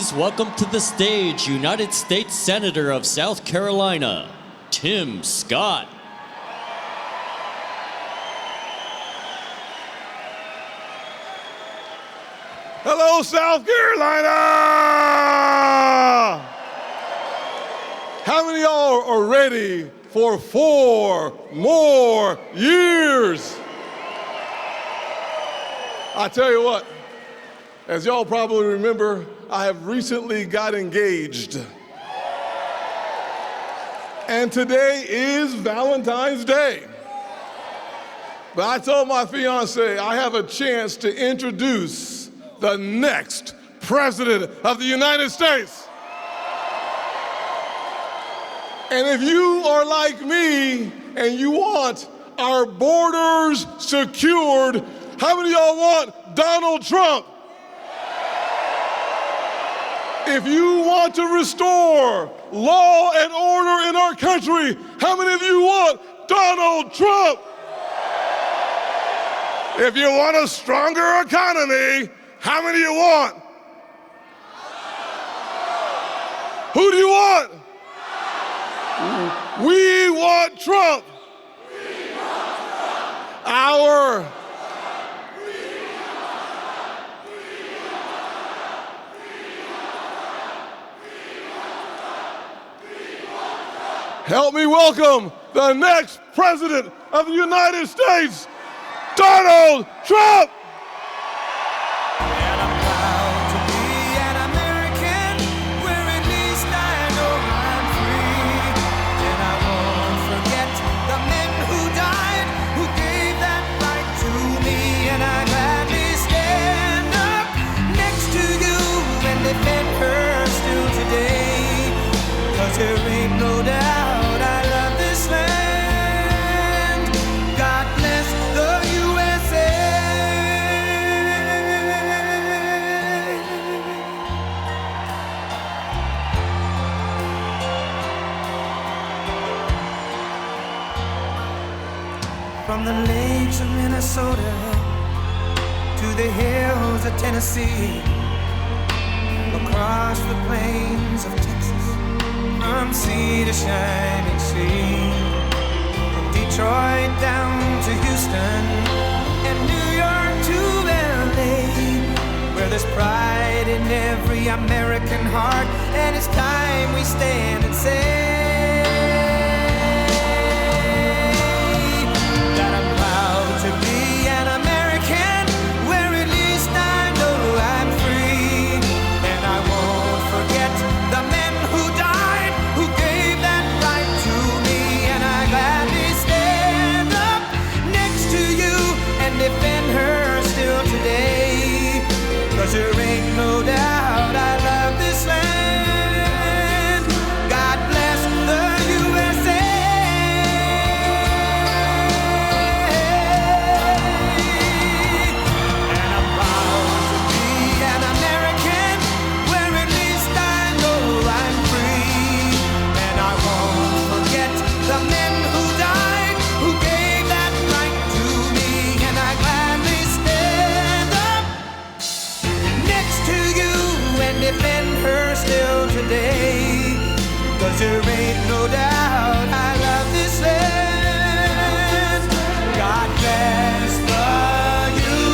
please welcome to the stage United States Senator of South Carolina, Tim Scott. Hello, South Carolina! How many of y'all are ready for 4 more years? I tell you what, as y'all probably remember, I have recently got engaged. And today is Valentine's Day. But I told my fiance I have a chance to introduce the next President of the United States. And if you are like me and you want our borders secured, how many of y'all want Donald Trump? If you want to restore law and order in our country, how many of you want Donald Trump? If you want a stronger economy, how many do you want? Who do you want? We want Trump. Help me welcome the next President of the United States, Donald Trump. And I'm proud to be an American, where at least I know I'm free. And I won't forget the men who died, who gave that right to me. And I gladly stand up next to you and defend her still today. 'Cause there ain't no doubt I love this land. God bless the USA. From the lakes of Minnesota to the hills of Tennessee, across the plains of Texas, from sea to shining sea, from Detroit down to Houston and New York to LA, where there's pride in every American heart, and it's time we stand and say that I'm proud to be an American, where at least I know I'm free. And I won't forget the men who died, who gave that right to me. And I gladly stand up next to you and defend her still today. 'Cause there ain't no doubt I love this land. God bless the USA. And I'm proud to be an American, where at least I know I'm free. And I won't forget the men who died, who gave that right to me. And I gladly stand up next to you and defend her still today. 'Cause there ain't no doubt I love this land. God bless the USA.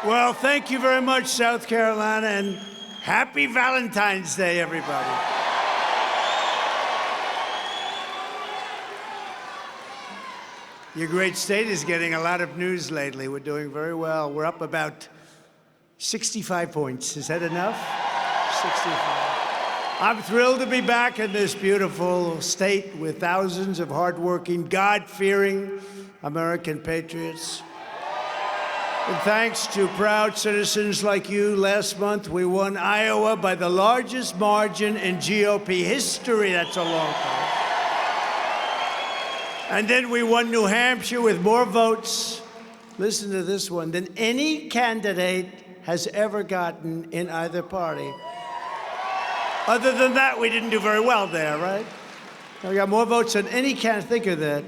Well, thank you very much, South Carolina, and happy Valentine's Day, everybody. Your great state is getting a lot of news lately. We're doing very well. We're up about 65 points. Is that enough? 65. I'm thrilled to be back in this beautiful state with thousands of hardworking, God-fearing American patriots. And thanks to proud citizens like you, last month we won Iowa by the largest margin in GOP history. That's a long time. And then we won New Hampshire with more votes, listen to this one, than any candidate has ever gotten in either party. Other than that, we didn't do very well there, right? We got more votes than any candidate. Think of that.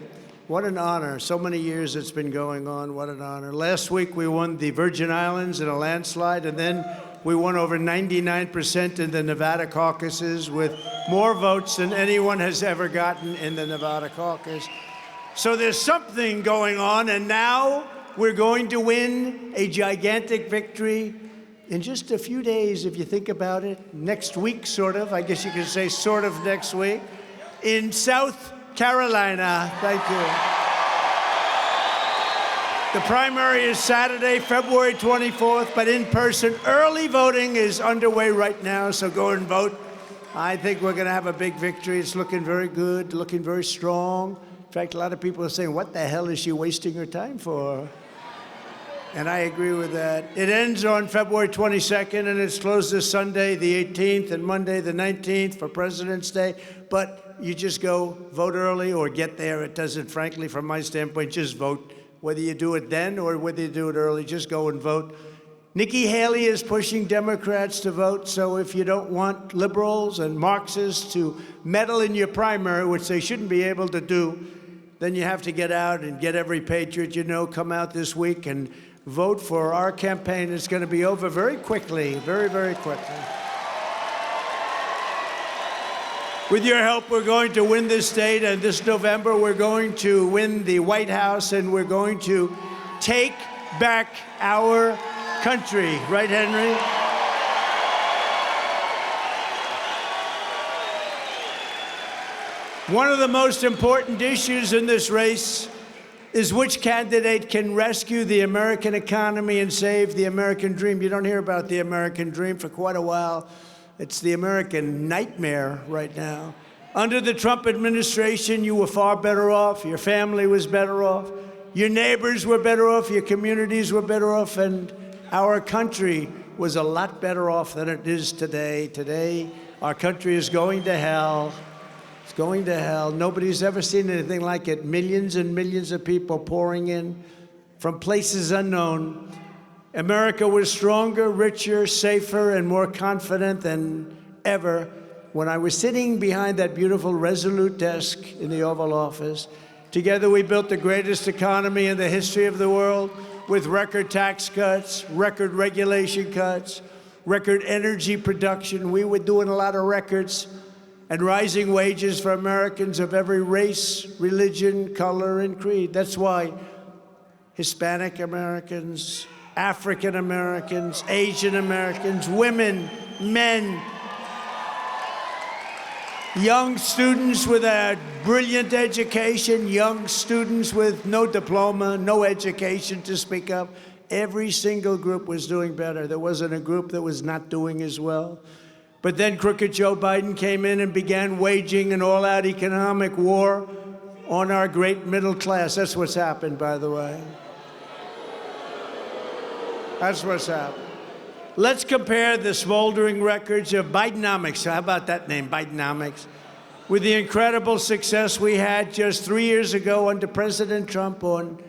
What an honor. So many years it's been going on. What an honor. Last week, we won the Virgin Islands in a landslide, and then we won over 99% in the Nevada caucuses with more votes than anyone has ever gotten in the Nevada caucus. So there's something going on, and now we're going to win a gigantic victory in just a few days, if you think about it. Next week, sort of. I guess you could say sort of next week. In South Carolina. Thank you. The primary is Saturday, February 24th, but in person. Early voting is underway right now, so go and vote. I think we're going to have a big victory. It's looking very good, looking very strong. In fact, a lot of people are saying, what the hell is she wasting her time for? And I agree with that. It ends on February 22nd, and it's closed this Sunday, the 18th, and Monday, the 19th, for President's Day. But you just go vote early or get there. It doesn't, frankly, from my standpoint, just vote. Whether you do it then or whether you do it early, just go and vote. Nikki Haley is pushing Democrats to vote, so if you don't want liberals and Marxists to meddle in your primary, which they shouldn't be able to do, then you have to get out and get every patriot you know, come out this week and vote for our campaign. It's going to be over very quickly, very, very quickly. With your help, we're going to win this state, and this November, we're going to win the White House, and we're going to take back our country. Right, Henry? One of the most important issues in this race is which candidate can rescue the American economy and save the American dream. You don't hear about the American dream for quite a while. It's the American nightmare right now. Under the Trump administration, you were far better off. Your family was better off. Your neighbors were better off. Your communities were better off. And our country was a lot better off than it is today. Today, our country is going to hell. It's going to hell. Nobody's ever seen anything like it. Millions and millions of people pouring in from places unknown. America was stronger, richer, safer, and more confident than ever when I was sitting behind that beautiful Resolute desk in the Oval Office. Together, we built the greatest economy in the history of the world with record tax cuts, record regulation cuts, record energy production. We were doing a lot of records. And rising wages for Americans of every race, religion, color, and creed. That's why Hispanic Americans, African Americans, Asian Americans, women, men, young students with a brilliant education, young students with no diploma, no education to speak of. Every single group was doing better. There wasn't a group that was not doing as well. But then crooked Joe Biden came in and began waging an all-out economic war on our great middle class. That's what's happened, by the way. That's what's happened. Let's compare the smoldering records of Bidenomics. How about that name, Bidenomics? With the incredible success we had just 3 years ago under President Trump on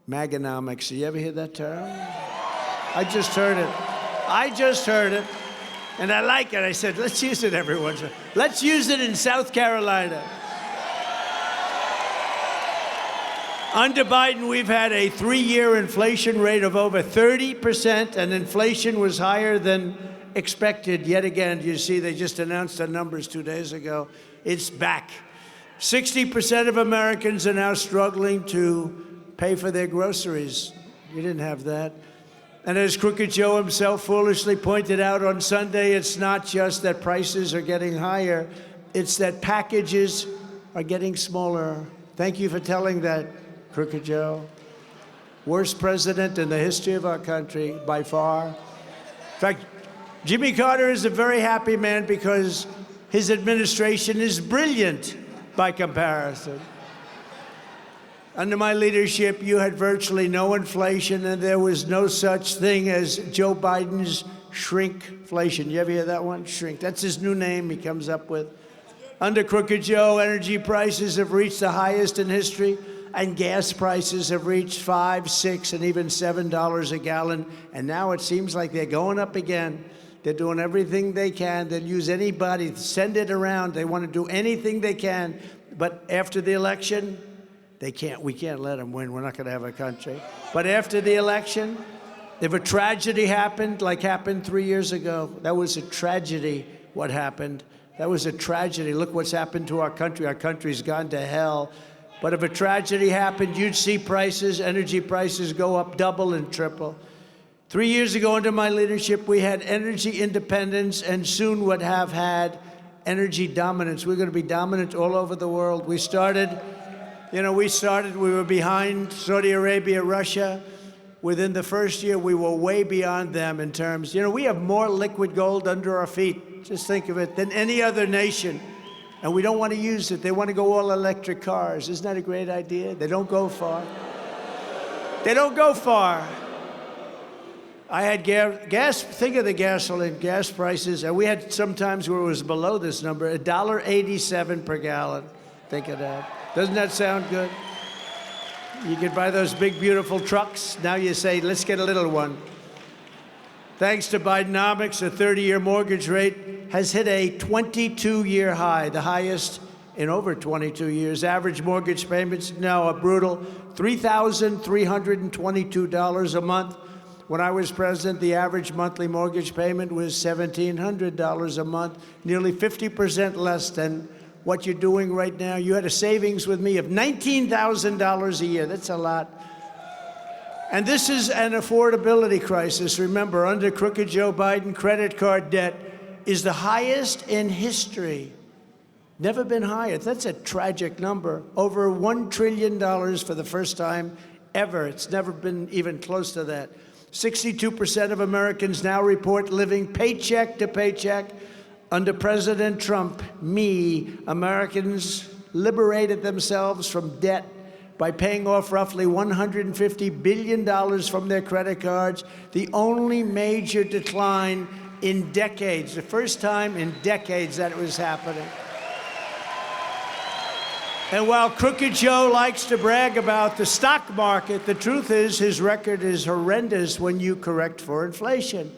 Maganomics. You ever hear that term? I just heard it. And I like it. I said, let's use it every once in a while. Let's use it in South Carolina. Under Biden, we've had a 3-year inflation rate of over 30%, and inflation was higher than expected. Yet again, you see, they just announced the numbers 2 days ago. It's back. 60% of Americans are now struggling to pay for their groceries. You didn't have that. And as Crooked Joe himself foolishly pointed out on Sunday, it's not just that prices are getting higher, it's that packages are getting smaller. Thank you for telling that, Crooked Joe. Worst president in the history of our country, by far. In fact, Jimmy Carter is a very happy man because His administration is brilliant by comparison. Under my leadership, you had virtually no inflation, and there was no such thing as Joe Biden's shrinkflation. You ever hear that one? Shrink. That's his new name he comes up with. Under Crooked Joe, energy prices have reached the highest in history, and gas prices have reached $5, $6, and even $7 a gallon. And now it seems like they're going up again. They're doing everything they can. They'll use anybody, send it around. They want to do anything they can. But after the election, they can't. We can't let them win. We're not going to have a country. But after the election, if a tragedy happened, like happened 3 years ago, that was a tragedy, what happened. That was a tragedy. Look what's happened to our country. Our country's gone to hell. But if a tragedy happened, you'd see prices, energy prices go up double and triple. 3 years ago, under my leadership, we had energy independence and soon would have had energy dominance. We're going to be dominant all over the world. We were behind Saudi Arabia, Russia. Within the first year, we were way beyond them in terms, we have more liquid gold under our feet, just think of it, than any other nation. And we don't want to use it. They want to go all electric cars. Isn't that a great idea? They don't go far. They don't go far. I had gas, think of the gasoline, gas prices, and we had some times where it was below this number, $1.87 per gallon. Think of that. Doesn't that sound good? You could buy those big, beautiful trucks. Now you say, let's get a little one. Thanks to Bidenomics, the 30-year mortgage rate has hit a 22-year high, the highest in over 22 years. Average mortgage payments now a brutal $3,322 a month. When I was president, the average monthly mortgage payment was $1,700 a month, nearly 50% less than what you're doing right now. You had a savings with me of $19,000 a year. That's a lot. And this is an affordability crisis. Remember, under Crooked Joe Biden, credit card debt is the highest in history. Never been higher. That's a tragic number. Over $1 trillion for the first time ever. It's never been even close to that. 62% of Americans now report living paycheck to paycheck. Under President Trump, Americans liberated themselves from debt by paying off roughly $150 billion from their credit cards, the only major decline in decades, the first time in decades that it was happening. And while Crooked Joe likes to brag about the stock market, the truth is his record is horrendous when you correct for inflation,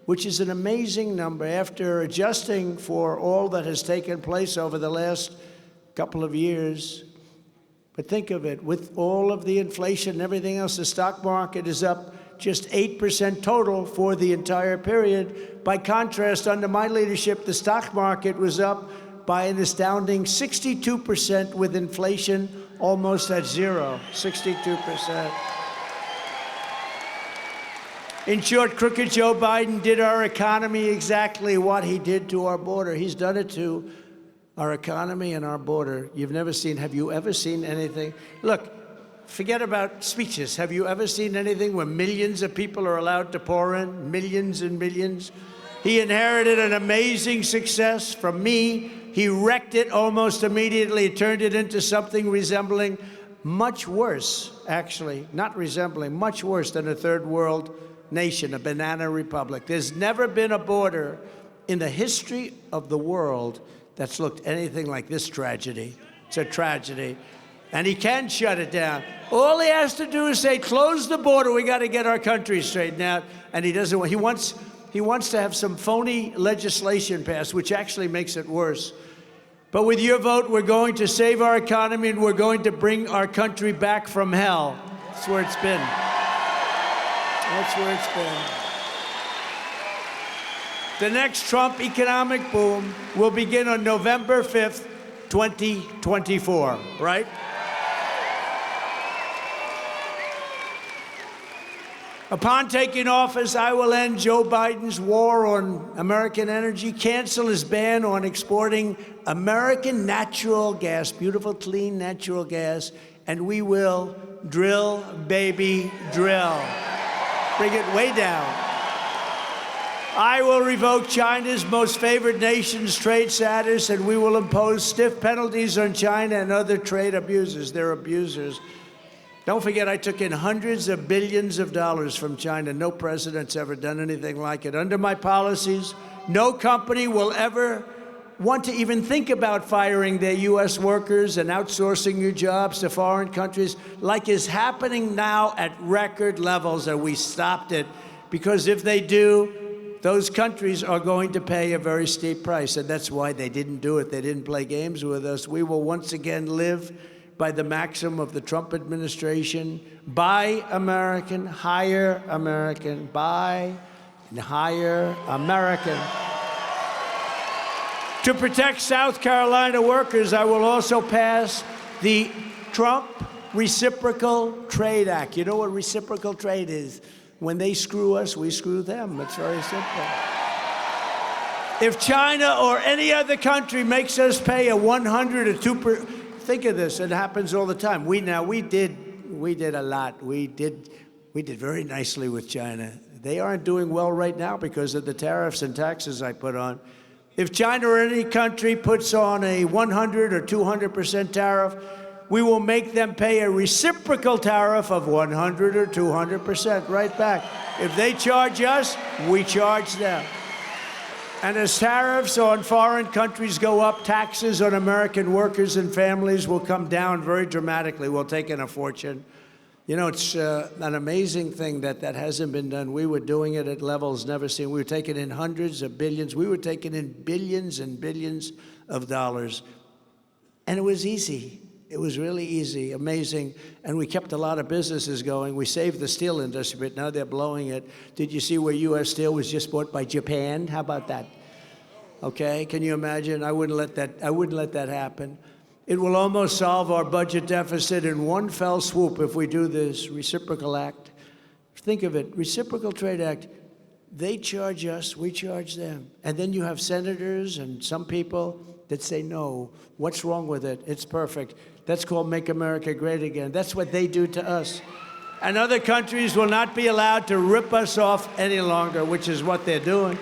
which is an amazing number after adjusting for all that has taken place over the last couple of years. But think of it, with all of the inflation and everything else, the stock market is up just 8% total for the entire period. By contrast, under my leadership, the stock market was up by an astounding 62% with inflation almost at zero, 62%. In short, Crooked Joe Biden did our economy exactly what he did to our border. He's done it to our economy and our border. Have you ever seen anything? Look, forget about speeches. Have you ever seen anything where millions of people are allowed to pour in? Millions and millions. He inherited an amazing success from me. He wrecked it almost immediately, turned it into something resembling much worse, actually, not resembling, much worse than a third world nation, a banana republic. There's never been a border in the history of the world that's looked anything like this tragedy. It's a tragedy. And he can shut it down. All he has to do is say, close the border, we got to get our country straightened out. And he doesn't want, he wants to have some phony legislation passed, which actually makes it worse. But with your vote, we're going to save our economy and we're going to bring our country back from hell. That's where it's been. That's where it's been. The next Trump economic boom will begin on November 5th, 2024, right? Upon taking office, I will end Joe Biden's war on American energy, cancel his ban on exporting American natural gas, beautiful, clean natural gas, and we will drill, baby, drill. Bring it way down. I will revoke China's most favored nation's trade status, and we will impose stiff penalties on China and other trade abusers. They're abusers. Don't forget, I took in hundreds of billions of dollars from China. No president's ever done anything like it. Under my policies, no company will ever want to even think about firing their U.S. workers and outsourcing your jobs to foreign countries, like is happening now at record levels, and we stopped it. Because if they do, those countries are going to pay a very steep price, and that's why they didn't do it. They didn't play games with us. We will once again live by the maxim of the Trump administration: buy American, hire American, buy and hire American. To protect South Carolina workers, I will also pass the Trump Reciprocal Trade Act. You know what reciprocal trade is? When they screw us, we screw them. It's very simple. If China or any other country makes us pay a 100 or 2%, think of this, it happens all the time. We did a lot. We did very nicely with China. They aren't doing well right now because of the tariffs and taxes I put on. If China or any country puts on a 100 or 200% tariff, we will make them pay a reciprocal tariff of 100 or 200% right back. If they charge us, we charge them. And as tariffs on foreign countries go up, taxes on American workers and families will come down very dramatically. We'll take in a fortune. You know, it's an amazing thing that hasn't been done. We were doing it at levels never seen. We were taking in hundreds of billions. We were taking in billions and billions of dollars. And it was easy. It was really easy, amazing. And we kept a lot of businesses going. We saved the steel industry, but now they're blowing it. Did you see where U.S. Steel was just bought by Japan? How about that? Okay, can you imagine? I wouldn't let that happen. It will almost solve our budget deficit in one fell swoop if we do this Reciprocal Act. Think of it, Reciprocal Trade Act. They charge us, we charge them. And then you have senators and some people that say, no, what's wrong with it? It's perfect. That's called Make America Great Again. That's what they do to us. And other countries will not be allowed to rip us off any longer, which is what they're doing.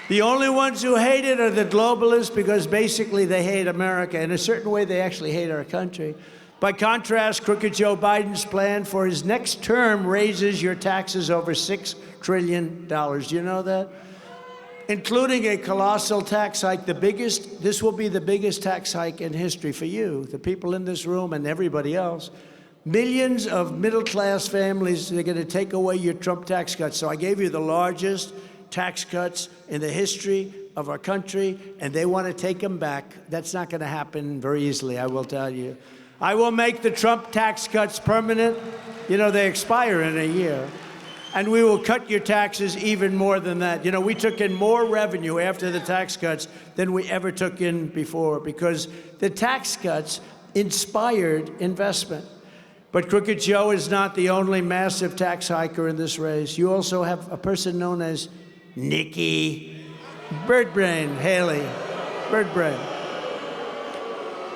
The only ones who hate it are the globalists, because basically they hate America. In a certain way, they actually hate our country. By contrast, crooked Joe Biden's plan for his next term raises your taxes over $6 trillion. Do you know that? Including a colossal tax hike, this will be the biggest tax hike in history for you, the people in this room and everybody else. Millions of middle-class families, they're going to take away your Trump tax cuts. So I gave you the largest tax cuts in the history of our country, and they want to take them back. That's not going to happen very easily, I will tell you. I will make the Trump tax cuts permanent. You know, they expire in a year. And we will cut your taxes even more than that. You know, we took in more revenue after the tax cuts than we ever took in before, because the tax cuts inspired investment. But Crooked Joe is not the only massive tax hiker in this race. You also have a person known as Nikki Birdbrain Haley, Birdbrain,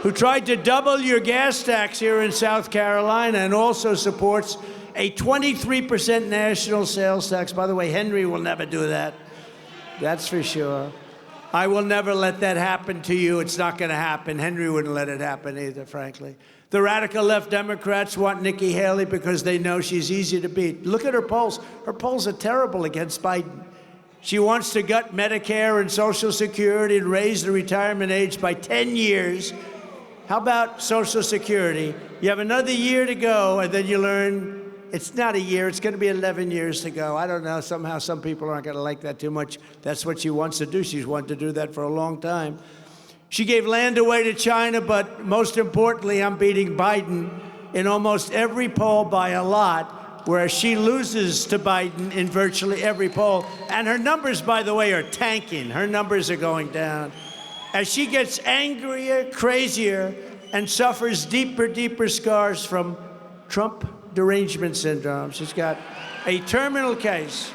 who tried to double your gas tax here in South Carolina and also supports a 23% national sales tax. By the way, Henry will never do that. That's for sure. I will never let that happen to you. It's not going to happen. Henry wouldn't let it happen either, frankly. The radical left Democrats want Nikki Haley because they know she's easy to beat. Look at her polls. Her polls are terrible against Biden. She wants to gut Medicare and Social Security and raise the retirement age by 10 years. How about Social Security? You have another year to go, and then you learn it's not a year, it's going to be 11 years to go. I don't know, somehow some people aren't going to like that too much. That's what she wants to do. She's wanted to do that for a long time. She gave land away to China, but most importantly, I'm beating Biden in almost every poll by a lot, whereas she loses to Biden in virtually every poll. And her numbers, by the way, are tanking. Her numbers are going down. As she gets angrier, crazier, and suffers deeper scars from Trump derangement syndrome. She's got a terminal case,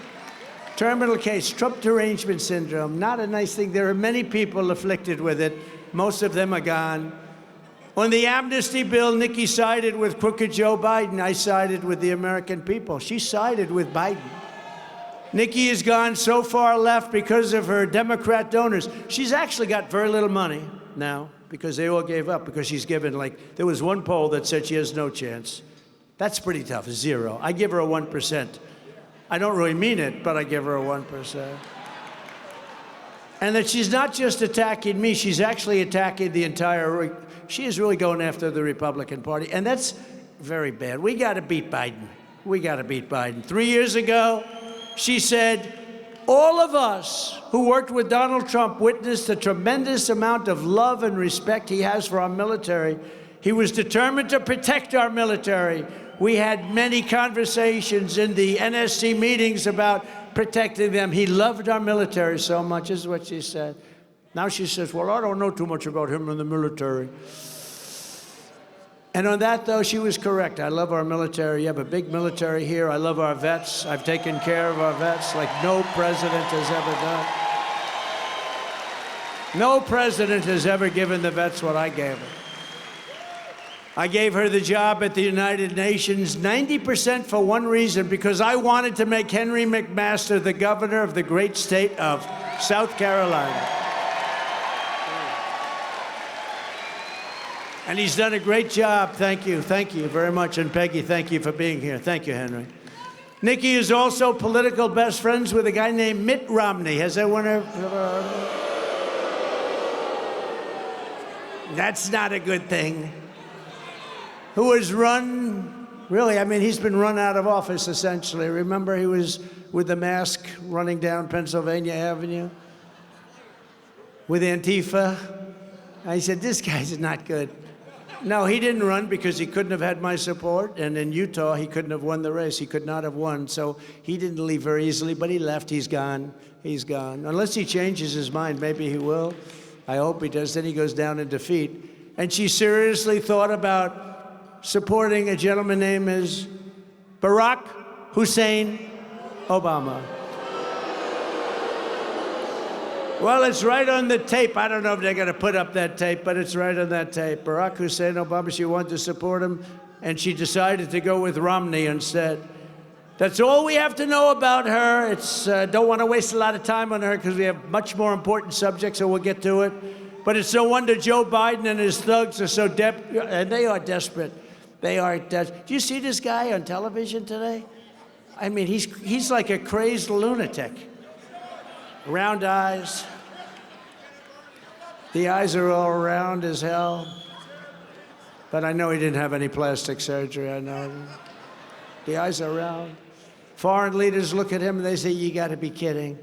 Trump derangement syndrome. Not a nice thing. There are many people afflicted with it. Most of them are gone. On the amnesty bill, Nikki sided with crooked Joe Biden. I sided with the American people. She sided with Biden. Nikki has gone so far left because of her Democrat donors. She's actually got very little money now because they all gave up because she's given, like, there was one poll that said she has no chance. That's pretty tough, 0. I give her a 1%. I don't really mean it, but I give her a 1%. And that she's not just attacking me, she's actually attacking the entire, she is really going after the Republican Party. And that's very bad. We got to beat Biden. We got to beat Biden. 3 years ago, she said, all of us who worked with Donald Trump witnessed the tremendous amount of love and respect he has for our military. He was determined to protect our military. We had many conversations in the NSC meetings about protecting them. He loved our military so much, is what she said. Now she says, well, I don't know too much about him in the military. And on that, though, she was correct. I love our military. You have a big military here. I love our vets. I've taken care of our vets like no president has ever done. No president has ever given the vets what I gave them. I gave her the job at the United Nations, 90% for one reason, because I wanted to make Henry McMaster the governor of the great state of South Carolina. And he's done a great job. Thank you very much. And Peggy, thank you for being here. Thank you, Henry. Nikki is also political best friends with a guy named Mitt Romney. Has anyone ever heard of him? That's not a good thing. Who has run, really, I mean, he's been run out of office, essentially. Remember, he was with the mask running down Pennsylvania Avenue with Antifa. I said, this guy's not good. No, he didn't run because he couldn't have had my support, and in Utah, he couldn't have won the race. He could not have won, so he didn't leave very easily, but he left. He's gone. He's gone. Unless he changes his mind, maybe he will. I hope he does. Then he goes down in defeat. And she seriously thought about supporting a gentleman named as Barack Hussein Obama. Well, it's right on the tape. I don't know if they're going to put up that tape, but it's right on that tape. Barack Hussein Obama, she wanted to support him, and she decided to go with Romney instead. That's all we have to know about her. Don't want to waste a lot of time on her because we have much more important subjects, so we'll get to it. But it's no wonder Joe Biden and his thugs are so and they are desperate. They are desperate. Do you see this guy on television today? I mean, he's like a crazed lunatic. Round eyes. The eyes are all round as hell. But I know he didn't have any plastic surgery, I know. The eyes are round. Foreign leaders look at him and they say, you gotta be kidding.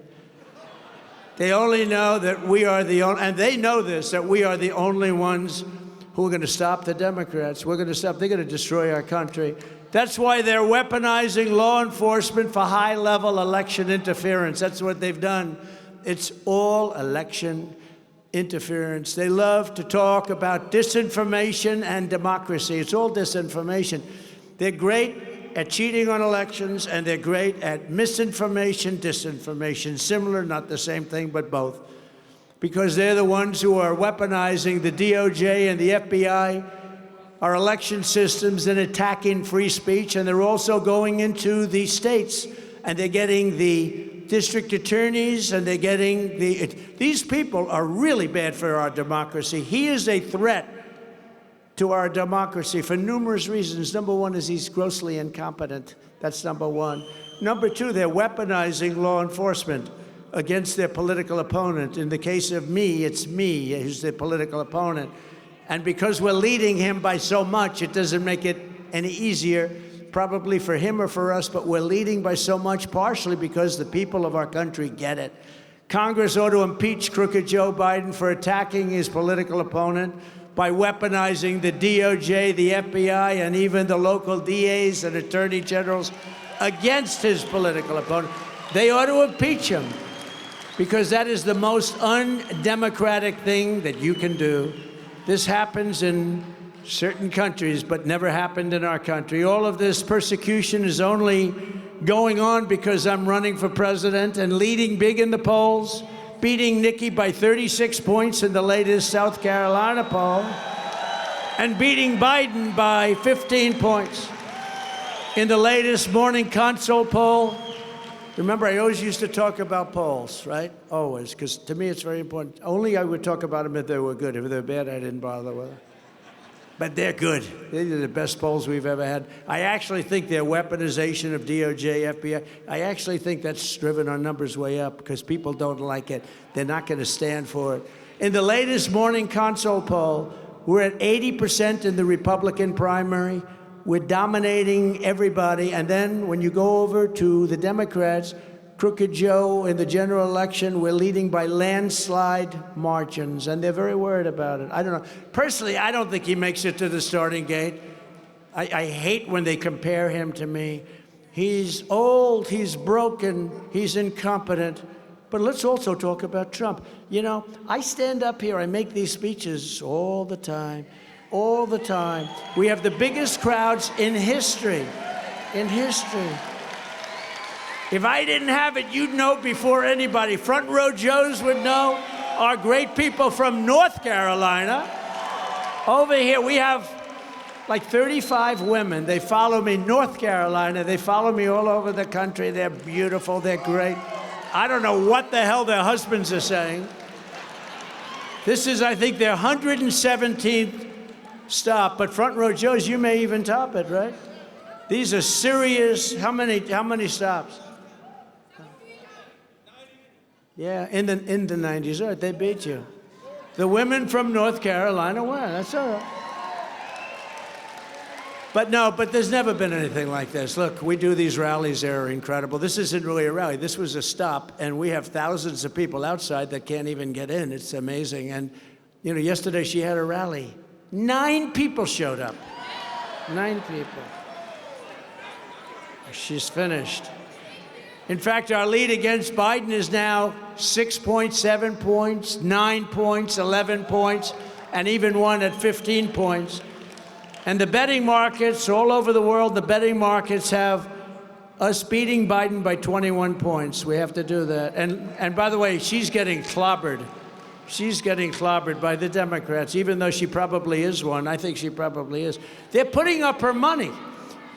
They only know that we are the only, and they know this, that we are the only ones who are gonna stop the Democrats. They're gonna destroy our country. That's why they're weaponizing law enforcement for high-level election interference. That's what they've done. It's all election interference. They love to talk about disinformation and democracy. It's all disinformation. They're great at cheating on elections, and they're great at misinformation, disinformation. Similar, not the same thing, but both. Because they're the ones who are weaponizing the DOJ and the FBI, our election systems, and attacking free speech. And they're also going into the states, and they're getting the district attorneys, and they're getting these people are really bad for our democracy. He is a threat to our democracy for numerous reasons. Number one is he's grossly incompetent. That's number one. Number two, they're weaponizing law enforcement against their political opponent. In the case of me, it's me who's the political opponent. And because we're leading him by so much, it doesn't make it any easier, probably for him or for us, but we're leading by so much, partially because the people of our country get it. Congress ought to impeach crooked Joe Biden for attacking his political opponent by weaponizing the DOJ, the FBI, and even the local DAs and attorney generals against his political opponent. They ought to impeach him, because that is the most undemocratic thing that you can do. This happens in certain countries, but never happened in our country. All of this persecution is only going on because I'm running for president and leading big in the polls, beating Nikki by 36 points in the latest South Carolina poll, and beating Biden by 15 points in the latest Morning Consult poll. Remember, I always used to talk about polls, right? Always, because to me it's very important. Only I would talk about them if they were good. If they're bad, I didn't bother with them. But they're good. They're the best polls we've ever had. I actually think their weaponization of DOJ, FBI, I actually think that's driven our numbers way up because people don't like it. They're not going to stand for it. In the latest morning console poll, we're at 80% in the Republican primary. We're dominating everybody. And then when you go over to the Democrats, Crooked Joe in the general election, we're leading by landslide margins, and they're very worried about it. I don't know. Personally, I don't think he makes it to the starting gate. I hate when they compare him to me. He's old, he's broken, he's incompetent. But let's also talk about Trump. You know, I stand up here, I make these speeches all the time. All the time. We have the biggest crowds in history. In history. If I didn't have it, you'd know before anybody. Front Row Joes would know. Our great people from North Carolina. Over here, we have like 35 women. They follow me, North Carolina. They follow me all over the country. They're beautiful. They're great. I don't know what the hell their husbands are saying. This is, I think, their 117th stop. But Front Row Joes, you may even top it, right? These are serious. How many stops? Yeah, in the 90s, all right, they beat you. The women from North Carolina won, that's all right. But there's never been anything like this. Look, we do these rallies, they're incredible. This isn't really a rally, this was a stop, and we have thousands of people outside that can't even get in. It's amazing. And, you know, yesterday she had a rally. 9 people showed up. 9 people. She's finished. In fact, our lead against Biden is now 6 points, 7 points, 9 points, 11 points, and even one at 15 points. And the betting markets all over the world, the betting markets have us beating Biden by 21 points. We have to do that. And by the way, she's getting clobbered. She's getting clobbered by the Democrats, even though she probably is one. I think she probably is. They're putting up her money.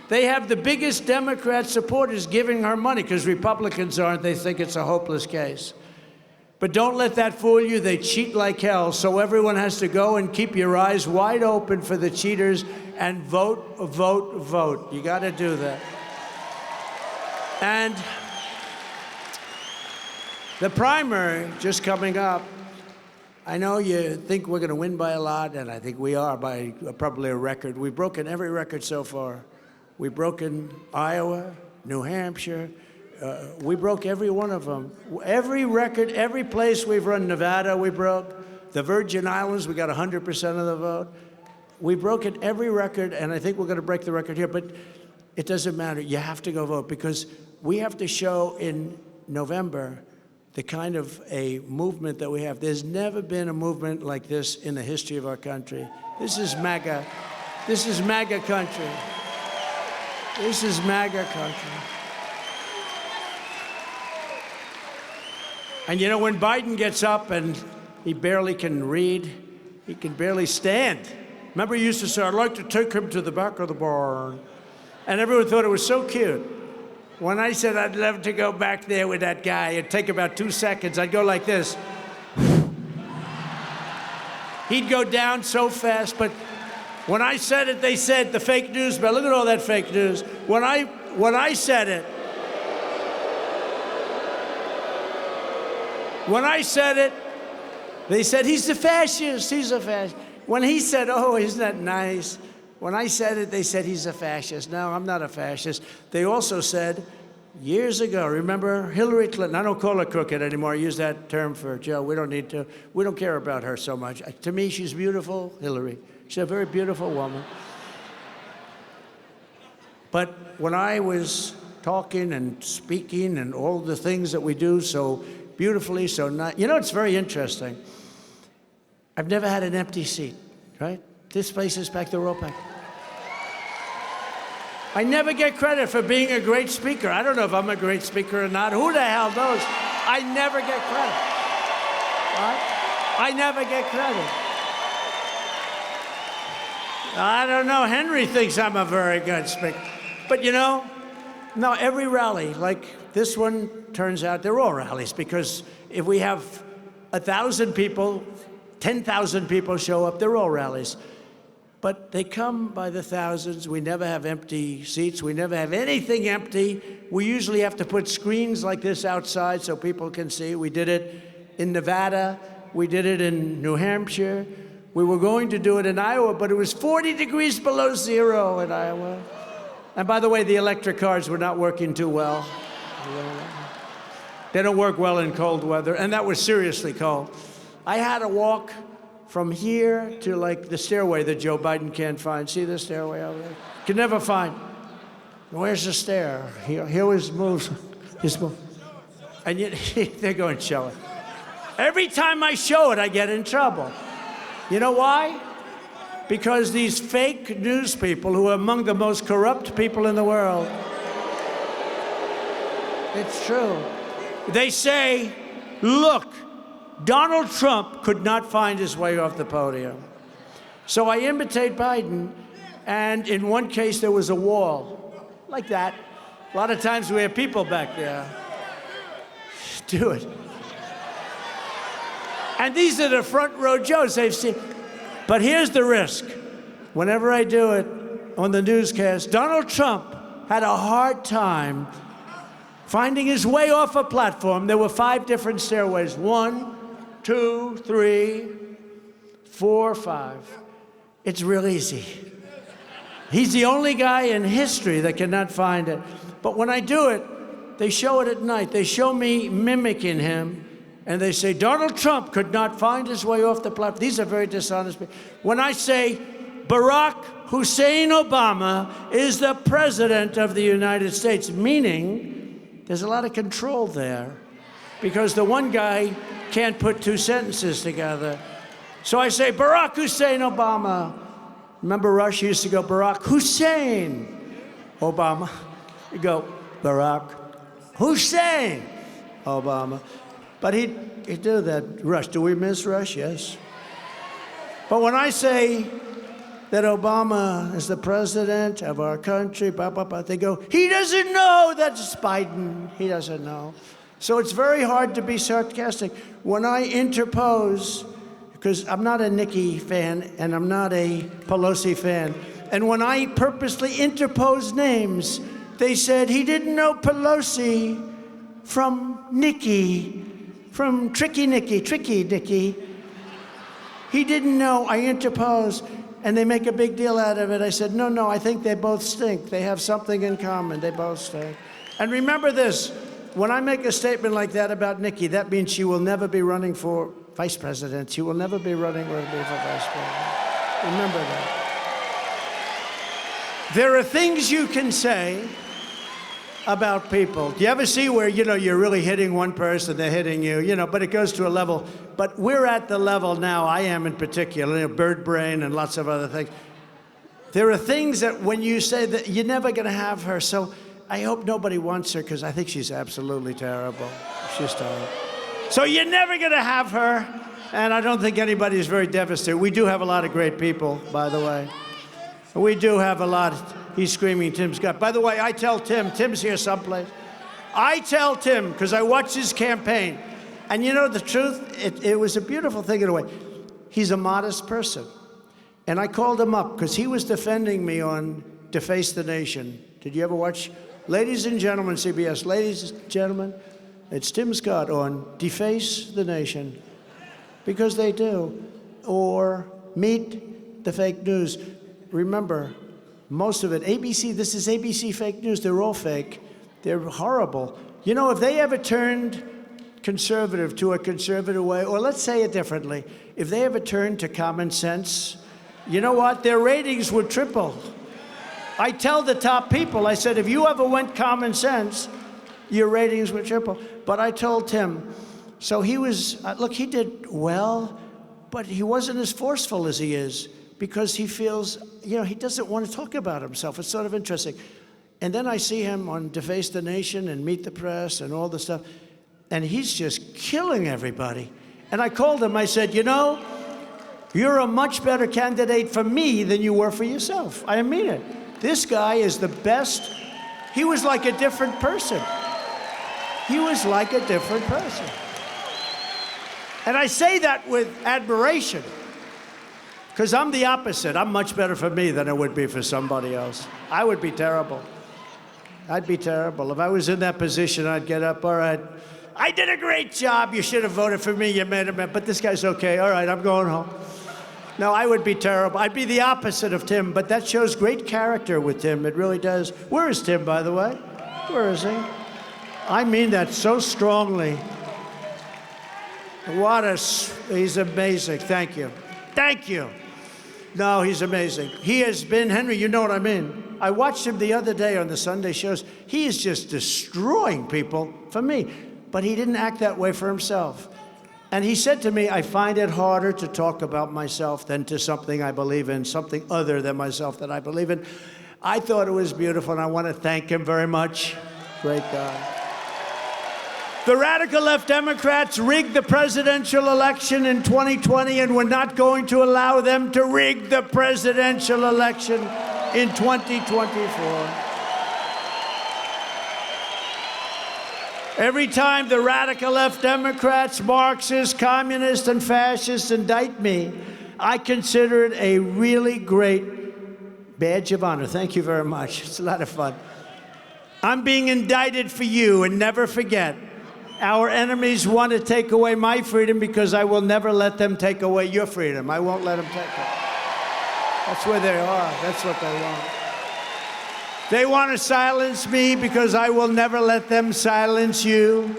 They have the biggest Democrat supporters giving her money because Republicans aren't. They think it's a hopeless case. But don't let that fool you. They cheat like hell. So everyone has to go and keep your eyes wide open for the cheaters and vote, vote, vote. You got to do that. And the primary just coming up. I know you think we're going to win by a lot, and I think we are by probably a record. We've broken every record so far. We've broken Iowa, New Hampshire. We broke every one of them. Every record, every place we've run. Nevada, we broke. The Virgin Islands, we got 100% of the vote. We've broken every record, and I think we're going to break the record here. But it doesn't matter. You have to go vote because we have to show in November the kind of a movement that we have. There's never been a movement like this in the history of our country. This is MAGA. This is MAGA country. This is MAGA country. And you know, when Biden gets up and he barely can read, he can barely stand. Remember he used to say, I'd like to take him to the back of the barn. And everyone thought it was so cute. When I said I'd love to go back there with that guy, it'd take about 2 seconds. I'd go like this. He'd go down so fast, but when I said it, they said the fake news, but look at all that fake news. When I said it, they said, he's a fascist, he's a fascist. When he said, oh, isn't that nice? When I said it, they said he's a fascist. No, I'm not a fascist. They also said, years ago, remember Hillary Clinton? I don't call her crooked anymore. I use that term for Joe. We don't need to. We don't care about her so much. To me, she's beautiful, Hillary. She's a very beautiful woman. But when I was talking and speaking and all the things that we do so beautifully, so nice, you know, it's very interesting. I've never had an empty seat, right? This place is packed, they're all packed. I never get credit for being a great speaker. I don't know if I'm a great speaker or not. Who the hell knows? I never get credit. Right? I never get credit. I don't know. Henry thinks I'm a very good speaker. But you know, No, every rally, like this one, turns out they're all rallies, because if we have 1,000 people, 10,000 people show up, they're all rallies. But they come by the thousands. We never have empty seats. We never have anything empty. We usually have to put screens like this outside so people can see. We did it in Nevada. We did it in New Hampshire. We were going to do it in Iowa, but it was 40 degrees below zero in Iowa. And by the way, the electric cars were not working too well. They don't work well in cold weather, and that was seriously cold. I had to walk from here to like the stairway that Joe Biden can't find. See the stairway over there? Can never find. Where's the stair? Here was moves. His move. And yet they're going to show it. Every time I show it, I get in trouble. You know why? Because these fake news people, who are among the most corrupt people in the world, it's true. They say, look, Donald Trump could not find his way off the podium. So I imitate Biden, and in one case there was a wall, like that. A lot of times we have people back there. Do it. And these are the front row Joes they've seen. But here's the risk. Whenever I do it on the newscast, Donald Trump had a hard time finding his way off a platform. There were 5 different stairways. 1, 2, 3, 4, 5. It's real easy. He's the only guy in history that cannot find it. But when I do it, they show it at night. They show me mimicking him, and they say, Donald Trump could not find his way off the platform. These are very dishonest people. When I say, Barack Hussein Obama is the president of the United States, meaning there's a lot of control there, because the one guy can't put 2 sentences together. So I say, Barack Hussein Obama. Remember Rush used to go, Barack Hussein Obama. You go, Barack Hussein Obama. But he'd do that. Rush, do we miss Rush? Yes. But when I say that Obama is the president of our country, blah, blah, blah, they go, he doesn't know that's Biden. He doesn't know. So it's very hard to be sarcastic. When I interpose, because I'm not a Nikki fan and I'm not a Pelosi fan, and when I purposely interpose names, they said he didn't know Pelosi from Nikki, from Tricky Nikki. He didn't know. I interpose, and they make a big deal out of it. I said, no, I think they both stink. They have something in common. They both stink. And remember this, when I make a statement like that about Nikki, that means she will never be running for vice president. She will never be running for vice president. Remember that. There are things you can say about people. Do you ever see where, you're really hitting one person, they're hitting you, but it goes to a level. But we're at the level now, I am in particular, bird brain and lots of other things. There are things that when you say that you're never going to have her, so I hope nobody wants her, because I think she's absolutely terrible. She's terrible. So you're never going to have her, and I don't think anybody's very devastated. We do have a lot of great people, by the way. We do have a lot. He's screaming, Tim Scott. By the way, I tell Tim's here someplace. I tell Tim, because I watch his campaign, and you know the truth, it was a beautiful thing in a way. He's a modest person. And I called him up, because he was defending me on Deface the Nation. Did you ever watch? Ladies and gentlemen, CBS, ladies and gentlemen, it's Tim Scott on Deface the Nation, because they do. Or Meet the Fake News. Remember, most of it, ABC, this is ABC fake news. They're all fake. They're horrible. If they ever turned conservative to a conservative way, or let's say it differently, if they ever turned to common sense, you know what? Their ratings would triple. I tell the top people, I said, if you ever went common sense, your ratings would triple. But I told Tim, so he was, look, he did well, but he wasn't as forceful as he is, because he feels, he doesn't want to talk about himself. It's sort of interesting. And then I see him on Deface the Nation and Meet the Press and all this stuff, and he's just killing everybody. And I called him, I said, you're a much better candidate for me than you were for yourself. I mean it. This guy is the best. He was like a different person. He was like a different person. And I say that with admiration, because I'm the opposite. I'm much better for me than it would be for somebody else. I would be terrible. I'd be terrible. If I was in that position, I'd get up, all right, I did a great job. You should have voted for me. You made it, but this guy's okay. All right, I'm going home. No, I would be terrible. I'd be the opposite of Tim, but that shows great character with Tim. It really does. Where is Tim, by the way? Where is he? I mean that so strongly. He's amazing. Thank you. Thank you. No, he's amazing. He has been, Henry, you know what I mean. I watched him the other day on the Sunday shows. He is just destroying people for me, but he didn't act that way for himself. And he said to me, I find it harder to talk about myself than to something I believe in, something other than myself that I believe in. I thought it was beautiful, and I want to thank him very much. Great guy. The radical left Democrats rigged the presidential election in 2020, and we're not going to allow them to rig the presidential election in 2024. Every time the radical left Democrats, Marxists, communists, and fascists indict me, I consider it a really great badge of honor. Thank you very much. It's a lot of fun. I'm being indicted for you, and never forget, our enemies want to take away my freedom because I will never let them take away your freedom. I won't let them take it. That's where they are. That's what they want. They want to silence me because I will never let them silence you.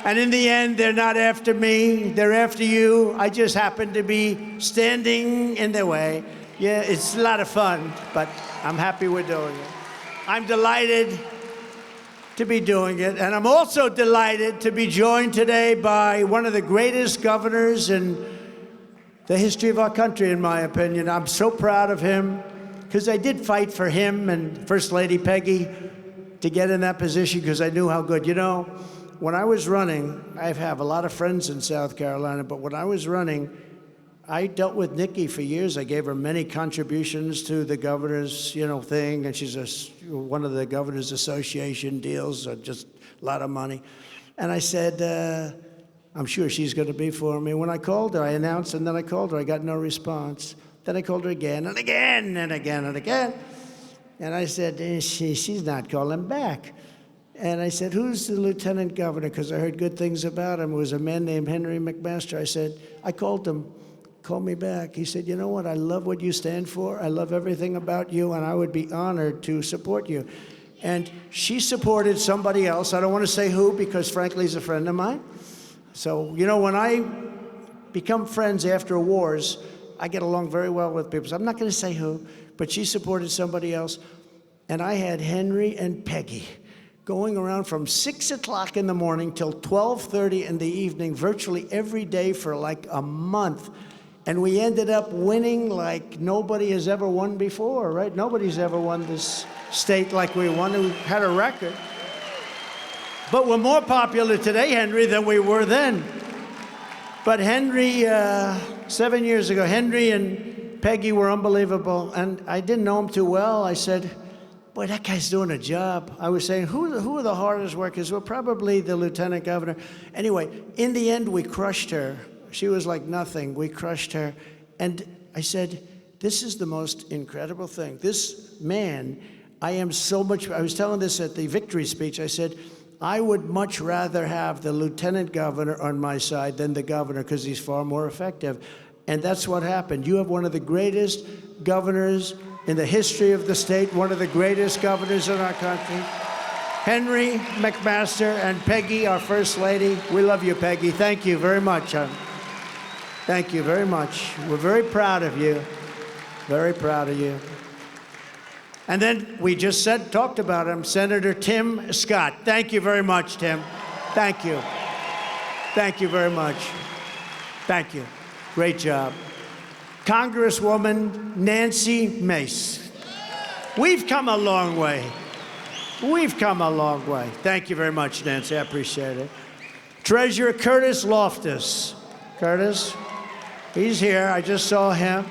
And in the end, they're not after me. They're after you. I just happen to be standing in their way. Yeah, it's a lot of fun, but I'm happy we're doing it. I'm delighted to be doing it. And I'm also delighted to be joined today by one of the greatest governors in the history of our country, in my opinion. I'm so proud of him, because I did fight for him and First Lady Peggy to get in that position because I knew how good. You know, when I was running, I have a lot of friends in South Carolina, but when I was running, I dealt with Nikki for years. I gave her many contributions to the governor's, thing, and she's one of the governor's association deals, just a lot of money. And I said, I'm sure she's going to be for me. When I called her, I announced, and then I called her. I got no response. Then I called her again and again and again and again. And I said, she's not calling back. And I said, who's the lieutenant governor? Because I heard good things about him. It was a man named Henry McMaster. I said, I called him. Call me back. He said, you know what? I love what you stand for. I love everything about you, and I would be honored to support you. And she supported somebody else. I don't want to say who, because frankly, he's a friend of mine. So, when I become friends after wars, I get along very well with people. So I'm not going to say who, but she supported somebody else. And I had Henry and Peggy going around from 6 o'clock in the morning till 12:30 in the evening, virtually every day for like a month. And we ended up winning like nobody has ever won before, right? Nobody's ever won this state like we won. We had a record. But we're more popular today, Henry, than we were then. But Henry, 7 years ago, Henry and Peggy were unbelievable. And I didn't know him too well. I said, boy, that guy's doing a job. I was saying, who are the hardest workers? Well, probably the lieutenant governor. Anyway, in the end, we crushed her. She was like nothing. We crushed her. And I said, this is the most incredible thing. This man, I was telling this at the victory speech. I said, I would much rather have the lieutenant governor on my side than the governor because he's far more effective. And that's what happened. You have one of the greatest governors in the history of the state, one of the greatest governors in our country. Henry McMaster and Peggy, our First Lady. We love you, Peggy. Thank you very much. Thank you very much. We're very proud of you. Very proud of you. And then we just talked about him, Senator Tim Scott. Thank you very much, Tim. Thank you. Thank you very much. Thank you. Great job. Congresswoman Nancy Mace. We've come a long way. We've come a long way. Thank you very much, Nancy. I appreciate it. Treasurer Curtis Loftus. Curtis, he's here. I just saw him.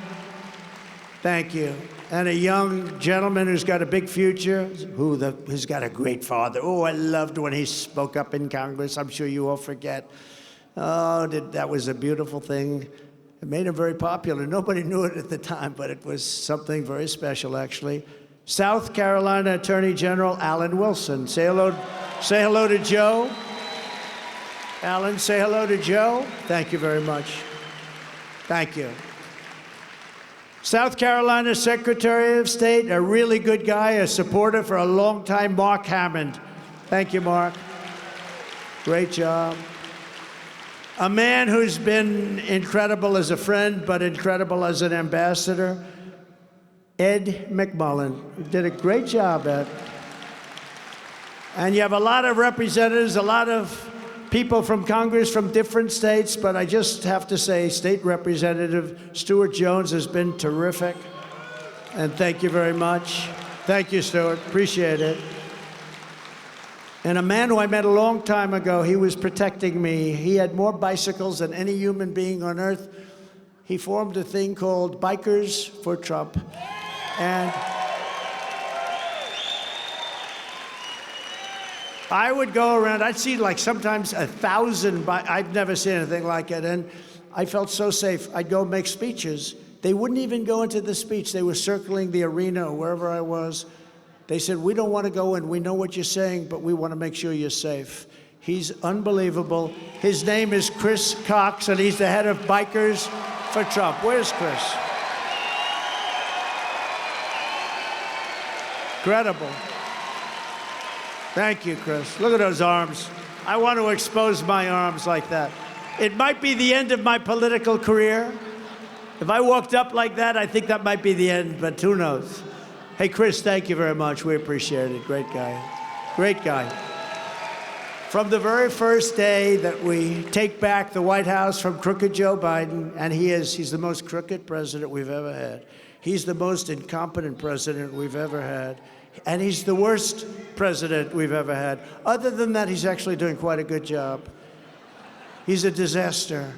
Thank you. and a young gentleman who's got a big future, who's got a great father. Oh, I loved when he spoke up in Congress. I'm sure you all forget. Oh, that was a beautiful thing. It made him very popular. Nobody knew it at the time, but it was something very special, actually. South Carolina Attorney General Alan Wilson. Say hello to Joe. Alan, say hello to Joe. Thank you very much. Thank you. South Carolina Secretary of State, a really good guy, a supporter for a long time, Mark Hammond. Thank you, Mark. Great job. A man who's been incredible as a friend, but incredible as an ambassador, Ed McMullen. Did a great job, Ed. And you have a lot of representatives, a lot of people from Congress from different states, but I just have to say, State Representative Stuart Jones has been terrific. And thank you very much. Thank you, Stuart. Appreciate it. And a man who I met a long time ago, he was protecting me. He had more bicycles than any human being on earth. He formed a thing called Bikers for Trump. And I would go around, I'd see like sometimes 1,000, I've never seen anything like it. And I felt so safe. I'd go make speeches. They wouldn't even go into the speech. They were circling the arena or wherever I was. They said, we don't want to go in. We know what you're saying, but we want to make sure you're safe. He's unbelievable. His name is Chris Cox, and he's the head of Bikers for Trump. Where's Chris? Incredible. Thank you, Chris. Look at those arms. I want to expose my arms like that. It might be the end of my political career. If I walked up like that, I think that might be the end, but who knows? Hey, Chris, thank you very much. We appreciate it. Great guy. Great guy. From the very first day that we take back the White House from crooked Joe Biden, and he's the most crooked president we've ever had. He's the most incompetent president we've ever had. And he's the worst president we've ever had. Other than that, he's actually doing quite a good job. He's a disaster.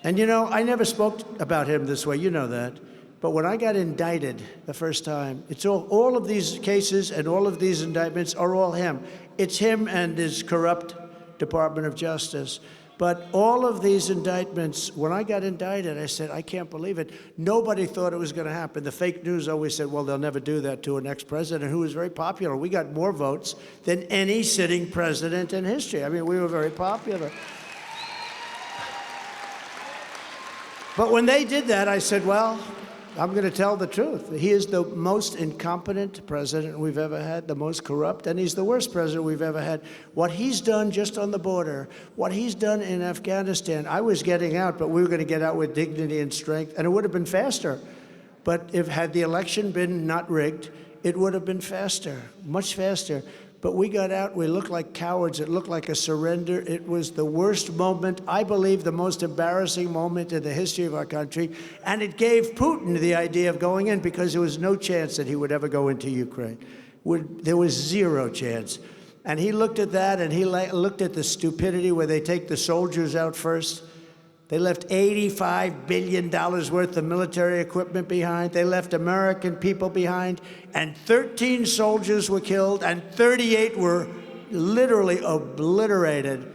And you know, I never spoke about him this way. You know that. But when I got indicted the first time, it's all of these cases and all of these indictments are all him. It's him and his corrupt Department of Justice. But all of these indictments, when I got indicted, I said, I can't believe it. Nobody thought it was going to happen. The fake news always said, well, they'll never do that to an ex-president who was very popular. We got more votes than any sitting president in history. I mean, we were very popular. But when they did that, I said, well, I'm going to tell the truth. He is the most incompetent president we've ever had, the most corrupt, and he's the worst president we've ever had. What he's done just on the border, what he's done in Afghanistan, I was getting out, but we were going to get out with dignity and strength, and it would have been faster. But had the election been not rigged, it would have been faster, much faster. But we got out, we looked like cowards, it looked like a surrender. It was the worst moment, I believe the most embarrassing moment in the history of our country. And it gave Putin the idea of going in because there was no chance that he would ever go into Ukraine. There was zero chance. And he looked at that and he looked at the stupidity where they take the soldiers out first. They left $85 billion worth of military equipment behind. They left American people behind. And 13 soldiers were killed, and 38 were literally obliterated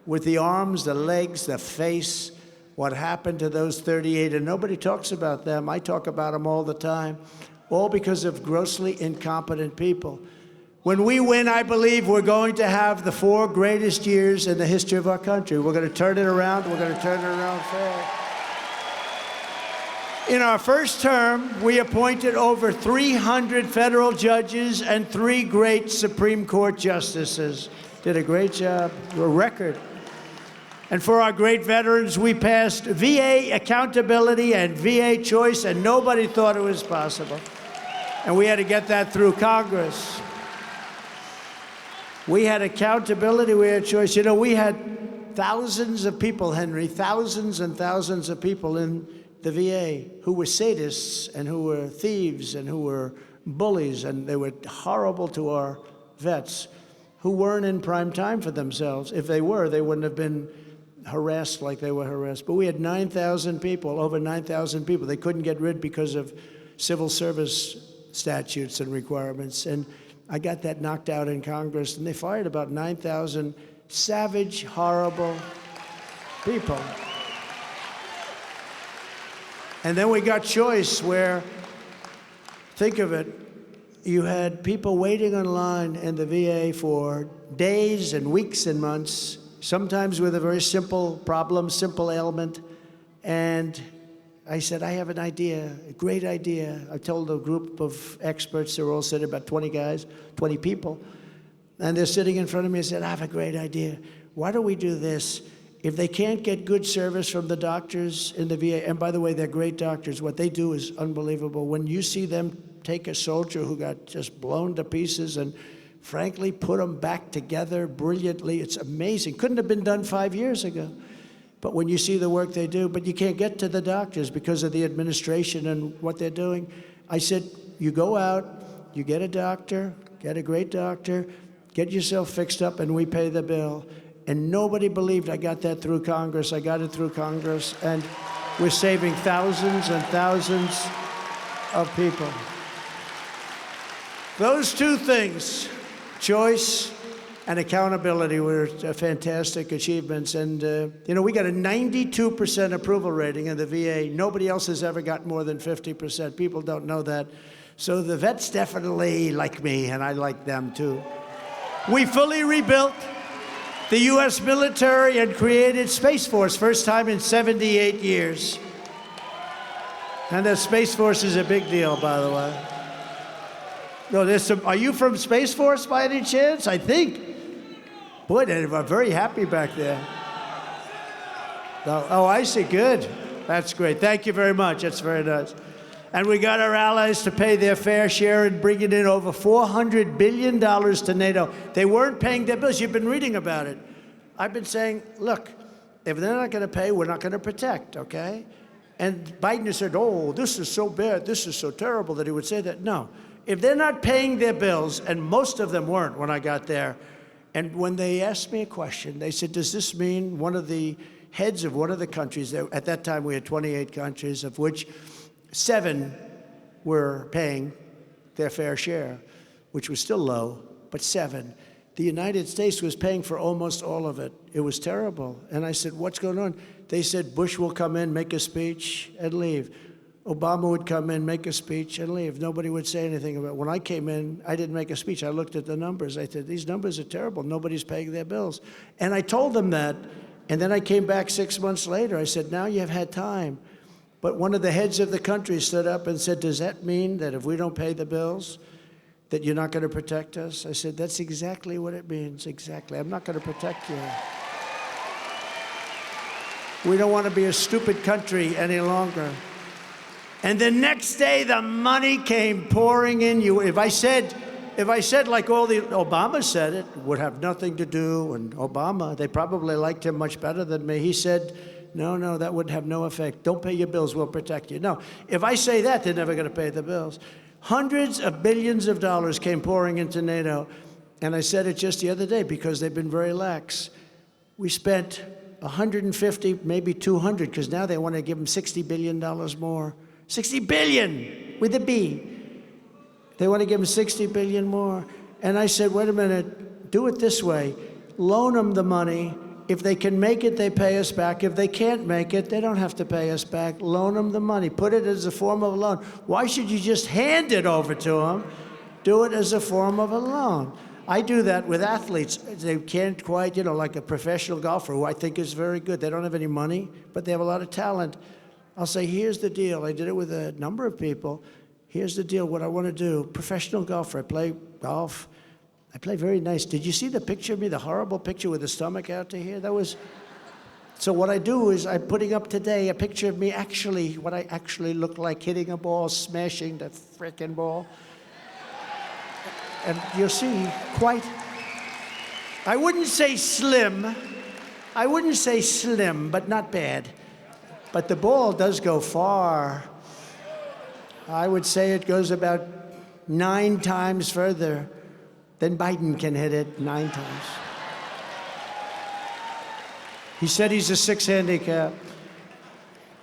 with the arms, the legs, the face. What happened to those 38? And nobody talks about them. I talk about them all the time, all because of grossly incompetent people. When we win, I believe we're going to have the 4 greatest years in the history of our country. We're going to turn it around. We're going to turn it around fast. In our first term, we appointed over 300 federal judges and 3 great Supreme Court justices. Did a great job, a record. And for our great veterans, we passed VA accountability and VA choice, and nobody thought it was possible. And we had to get that through Congress. We had accountability, we had choice. You know, we had thousands of people, Henry, thousands and thousands of people in the VA who were sadists and who were thieves and who were bullies, and they were horrible to our vets who weren't in prime time for themselves. If they were, they wouldn't have been harassed like they were harassed. But we had 9,000 people, over 9,000 people. They couldn't get rid because of civil service statutes and requirements. And I got that knocked out in Congress, and they fired about 9,000 savage, horrible people. And then we got choice, where, think of it, you had people waiting on line in the VA for days and weeks and months, sometimes with a very simple problem, simple ailment. And I said, I have an idea, a great idea. I told a group of experts, they were all sitting, about 20 guys, 20 people, and they're sitting in front of me. I said, I have a great idea. Why don't we do this? If they can't get good service from the doctors in the VA, and by the way, they're great doctors, what they do is unbelievable. When you see them take a soldier who got just blown to pieces and frankly put them back together brilliantly, it's amazing. Couldn't have been done 5 years ago. But when you see the work they do, but you can't get to the doctors because of the administration and what they're doing. I said, you go out, you get a doctor, get a great doctor, get yourself fixed up, and we pay the bill. And nobody believed I got that through Congress. I got it through Congress, and we're saving thousands and thousands of people. Those two things, choice and accountability, were fantastic achievements. And, we got a 92% approval rating in the VA. Nobody else has ever got more than 50%. People don't know that. So the vets definitely like me, and I like them too. We fully rebuilt the U.S. military and created Space Force, first time in 78 years. And the Space Force is a big deal, by the way. No, there's some. Are you from Space Force by any chance? I think. Boy, they were very happy back there. Oh, I see. Good. That's great. Thank you very much. That's very nice. And we got our allies to pay their fair share and bringing in over $400 billion to NATO. They weren't paying their bills. You've been reading about it. I've been saying, look, if they're not going to pay, we're not going to protect, okay? And Biden has said, oh, this is so bad, this is so terrible, that he would say that. No. If they're not paying their bills, and most of them weren't when I got there, and when they asked me a question, they said, does this mean one of the heads of one of the countries, at that time we had 28 countries, of which 7 were paying their fair share, which was still low, but 7. The United States was paying for almost all of it. It was terrible. And I said, what's going on? They said, Bush will come in, make a speech, and leave. Obama would come in, make a speech, and leave. Nobody would say anything about it. When I came in, I didn't make a speech. I looked at the numbers. I said, these numbers are terrible. Nobody's paying their bills. And I told them that. And then I came back 6 months later. I said, now you've had time. But one of the heads of the country stood up and said, does that mean that if we don't pay the bills, that you're not going to protect us? I said, that's exactly what it means, exactly. I'm not going to protect you. We don't want to be a stupid country any longer. And the next day, the money came pouring in. If I said like all the Obama said, it would have nothing to do, and Obama, they probably liked him much better than me. He said, no, that would have no effect. Don't pay your bills, we'll protect you. No, if I say that, they're never going to pay the bills. Hundreds of billions of dollars came pouring into NATO, and I said it just the other day because they've been very lax. We spent 150, maybe 200, because now they want to give them $60 billion more. 60 billion with a B. They want to give them 60 billion more. And I said, wait a minute, do it this way. Loan them the money. If they can make it, they pay us back. If they can't make it, they don't have to pay us back. Loan them the money. Put it as a form of a loan. Why should you just hand it over to them? Do it as a form of a loan. I do that with athletes. They can't quite, like a professional golfer who I think is very good. They don't have any money, but they have a lot of talent. I'll say, here's the deal. I did it with a number of people. Here's the deal, what I want to do. Professional golfer, I play golf. I play very nice. Did you see the picture of me, the horrible picture with the stomach out to here? So what I do is I'm putting up today a picture of me what I actually look like, hitting a ball, smashing the frickin' ball. And you'll see I wouldn't say slim, but not bad. But the ball does go far. I would say it goes about 9 times further than Biden can hit it, 9 times. He said he's a 6 handicap.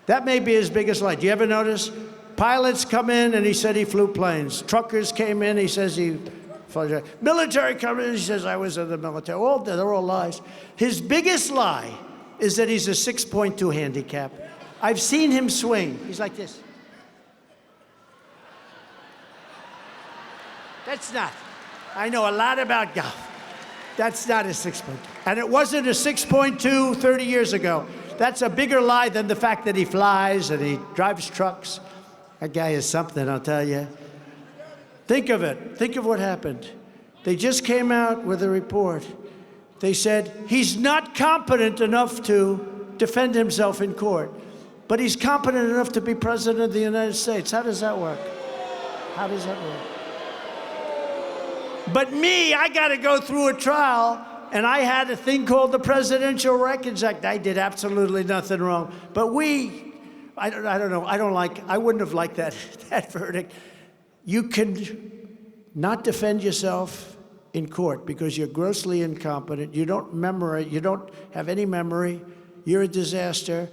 That may be his biggest light. Do you ever notice Pilots come in, and he said he flew planes. Truckers came in, he says he flew. Military come in, he says I was in the military. They're all lies. His biggest lie is that he's a 6.2 handicap. I've seen him swing. He's like this. That's not. I know a lot about golf. That's not a 6.2. And it wasn't a 6.2 30 years ago. That's a bigger lie than the fact that he flies and he drives trucks. That guy is something, I'll tell you. Think of it. Think of what happened. They just came out with a report. They said he's not competent enough to defend himself in court, but he's competent enough to be president of the United States. How does that work? How does that work? But me, I got to go through a trial, and I had a thing called the Presidential Records Act. I did absolutely nothing wrong. But I don't know, I wouldn't have liked that verdict. You can not defend yourself in court because you're grossly incompetent. You don't have any memory. You're a disaster.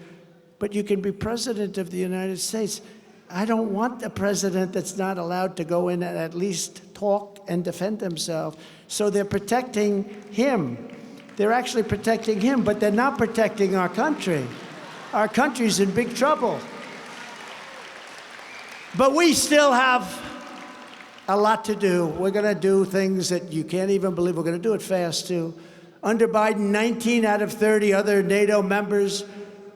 But you can be president of the United States. I don't want a president that's not allowed to go in and at least talk and defend himself. So they're protecting him. They're actually protecting him, but they're not protecting our country. Our country's in big trouble. But we still have a lot to do. We're going to do things that you can't even believe. We're going to do it fast, too. Under Biden, 19 out of 30 other NATO members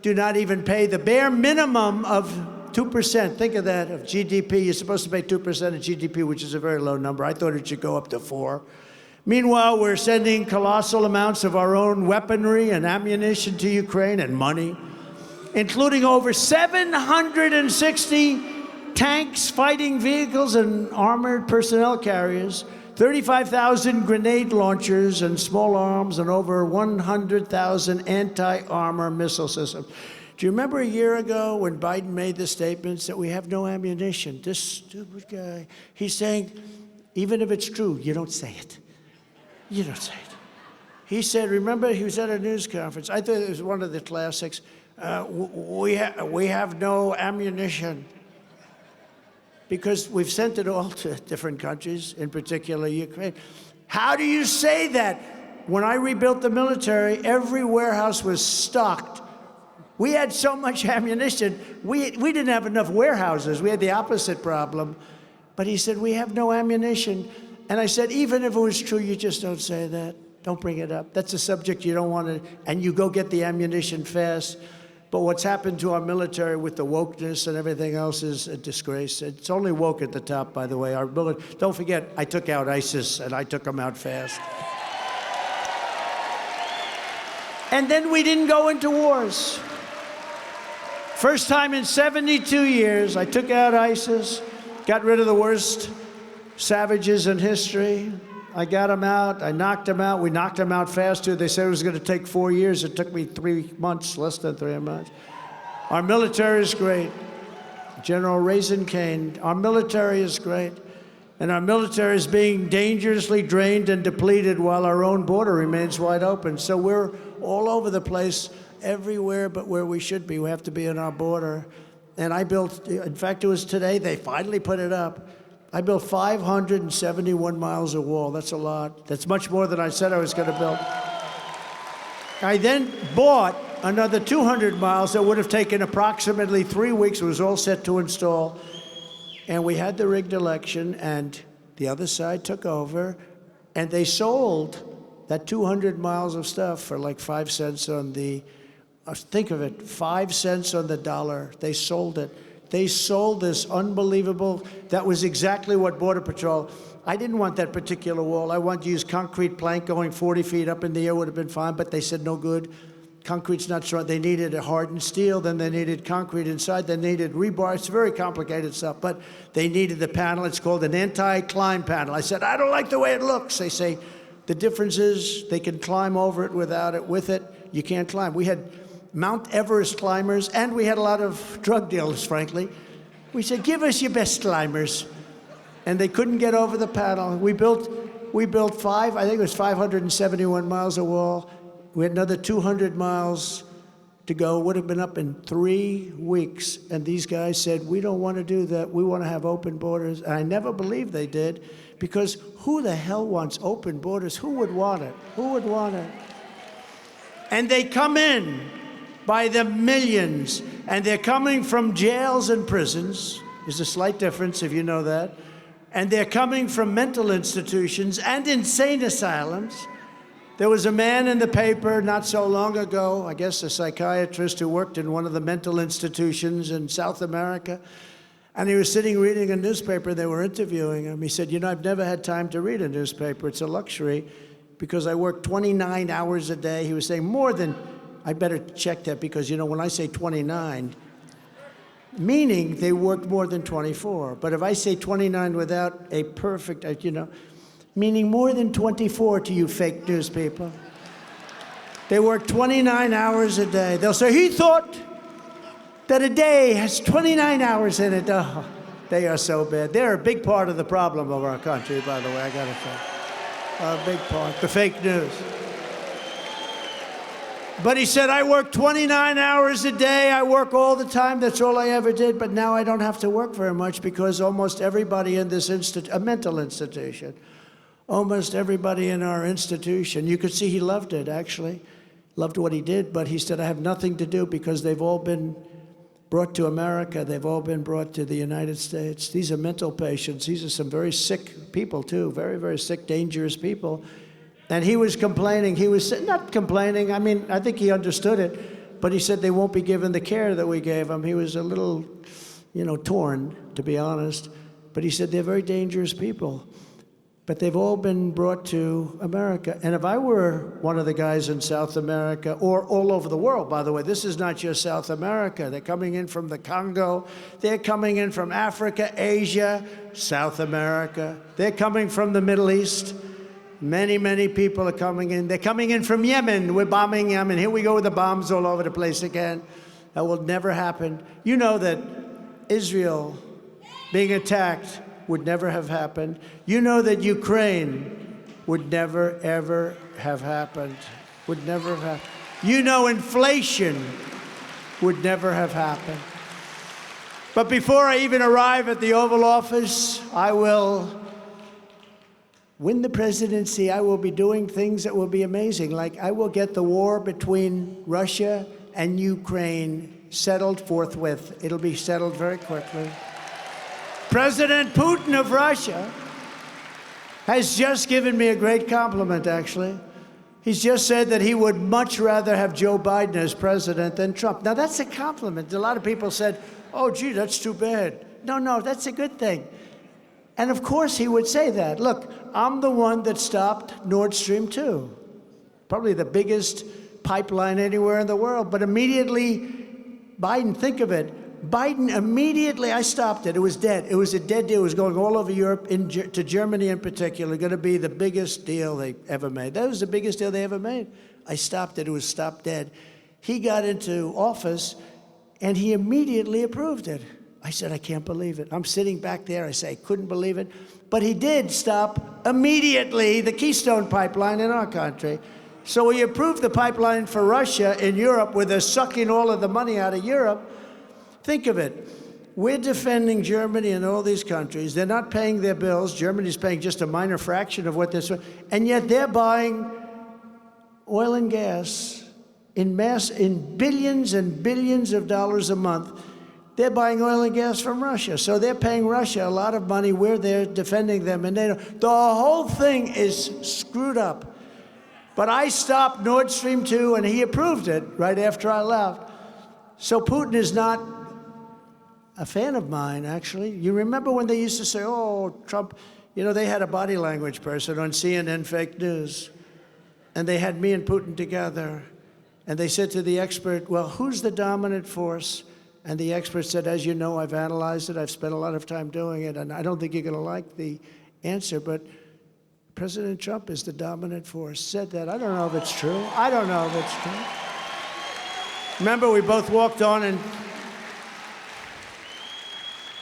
do not even pay the bare minimum of 2%. Think of that, of GDP. You're supposed to pay 2% of GDP, which is a very low number. I thought it should go up to 4%. Meanwhile, we're sending colossal amounts of our own weaponry and ammunition to Ukraine and money, including over 760 tanks, fighting vehicles, and armored personnel carriers, 35,000 grenade launchers and small arms, and over 100,000 anti-armor missile systems. Do you remember a year ago when Biden made the statements that we have no ammunition? This stupid guy. He's saying, even if it's true, you don't say it. You don't say it. He said, remember, he was at a news conference. I thought it was one of the classics. We have no ammunition because we've sent it all to different countries, in particular Ukraine. How do you say that? When I rebuilt the military, every warehouse was stocked. We had so much ammunition, we didn't have enough warehouses. We had the opposite problem. But he said, we have no ammunition. And I said, even if it was true, you just don't say that. Don't bring it up. That's a subject you don't want to, and you go get the ammunition fast. But what's happened to our military with the wokeness and everything else is a disgrace. It's only woke at the top, by the way. Don't forget, I took out ISIS, and I took them out fast. And then we didn't go into wars. First time in 72 years, I took out ISIS, got rid of the worst savages in history. I got them out. I knocked them out. We knocked them out faster. They said it was going to take 4 years. It took me 3 months, less than 3 months. Our military is great. General Raisin Kane, our military is great. And our military is being dangerously drained and depleted while our own border remains wide open. So we're all over the place, everywhere but where we should be. We have to be on our border. And I built, in fact, it was today, they finally put it up. I built 571 miles of wall. That's a lot. That's much more than I said I was going to build. I then bought another 200 miles that would have taken approximately 3 weeks. It was all set to install. And we had the rigged election, and the other side took over, and they sold that 200 miles of stuff for like 5 cents on the, think of it, 5 cents on the dollar. They sold it. They sold this unbelievable, that was exactly what Border Patrol, I didn't want that particular wall. I wanted to use concrete plank going 40 feet up in the air would have been fine, but they said no good. Concrete's not strong. They needed a hardened steel, then they needed concrete inside, they needed rebar. It's very complicated stuff, but they needed the panel. It's called an anti-climb panel. I said, I don't like the way it looks. They say, the difference is they can climb over it without it. With it, you can't climb. We had Mount Everest climbers, and we had a lot of drug dealers, frankly. We said, give us your best climbers. And they couldn't get over the panel. We built I think it was 571 miles of wall. We had another 200 miles to go. Would have been up in 3 weeks. And these guys said, we don't want to do that. We want to have open borders. And I never believed they did, because who the hell wants open borders? Who would want it? Who would want it? And they come in by the millions, and they're coming from jails and prisons. There's a slight difference, if you know that. And they're coming from mental institutions and insane asylums. There was a man in the paper not so long ago, I guess a psychiatrist who worked in one of the mental institutions in South America, and he was sitting reading a newspaper. They were interviewing him. He said, you know, I've never had time to read a newspaper. It's a luxury because I work 29 hours a day. He was saying more than, I better check that, because, you know, when I say 29, meaning they worked more than 24. But if I say 29 without a perfect, you know, meaning more than 24 to you fake news people. They work 29 hours a day. They'll say, he thought that a day has 29 hours in it. Oh, they are so bad. They're a big part of the problem of our country, by the way, I gotta say. A big part, the fake news. But he said, I work 29 hours a day. I work all the time. That's all I ever did. But now I don't have to work very much, because almost everybody in this a mental institution, almost everybody in our institution, you could see he loved it, actually. Loved what he did, but he said, I have nothing to do, because they've all been brought to America. They've all been brought to the United States. These are mental patients. These are some very sick people, too. Very, very sick, dangerous people. And he was complaining. He was not complaining. I mean, I think he understood it. But he said they won't be given the care that we gave him. He was a little, you know, torn, to be honest. But he said they're very dangerous people. But they've all been brought to America. And if I were one of the guys in South America, or all over the world, by the way, this is not just South America. They're coming in from the Congo. They're coming in from Africa, Asia, South America. They're coming from the Middle East. Many, many people are coming in. They're coming in from Yemen. We're bombing Yemen. Here we go with the bombs all over the place again. That will never happen. You know that Israel being attacked would never have happened. You know that Ukraine would never, ever have happened. Would never have happened. You know inflation would never have happened. But before I even arrive at the Oval Office, I will win the presidency. I will be doing things that will be amazing. Like, I will get the war between Russia and Ukraine settled forthwith. It'll be settled very quickly. President Putin of Russia has just given me a great compliment, actually. He's just said that he would much rather have Joe Biden as president than Trump. Now, that's a compliment. A lot of people said, oh, gee, that's too bad. No, that's a good thing. And of course he would say that. Look, I'm the one that stopped Nord Stream 2, probably the biggest pipeline anywhere in the world. But immediately, Biden, think of it, Biden immediately, I stopped it. It was dead. It was a dead deal. It was going all over Europe, to Germany in particular, going to be the biggest deal they ever made. That was the biggest deal they ever made. I stopped it. It was stopped dead. He got into office, and he immediately approved it. I said, I can't believe it. I'm sitting back there. I say, I couldn't believe it. But he did stop immediately the Keystone Pipeline in our country. So he approved the pipeline for Russia in Europe, where they're sucking all of the money out of Europe. Think of it. We're defending Germany and all these countries. They're not paying their bills. Germany's paying just a minor fraction of what they're... And yet they're buying oil and gas in billions and billions of dollars a month. They're buying oil and gas from Russia. So they're paying Russia a lot of money. We're there defending them. And the whole thing is screwed up. But I stopped Nord Stream 2, and he approved it right after I left. So Putin is not a fan of mine, actually. You remember when they used to say, oh, Trump, you know, they had a body language person on CNN fake news, and they had me and Putin together, and they said to the expert, well, who's the dominant force? And the expert said, as you know, I've analyzed it, I've spent a lot of time doing it, and I don't think you're going to like the answer, but President Trump is the dominant force. Said that. I don't know if it's true. I don't know if it's true. Remember, we both walked on,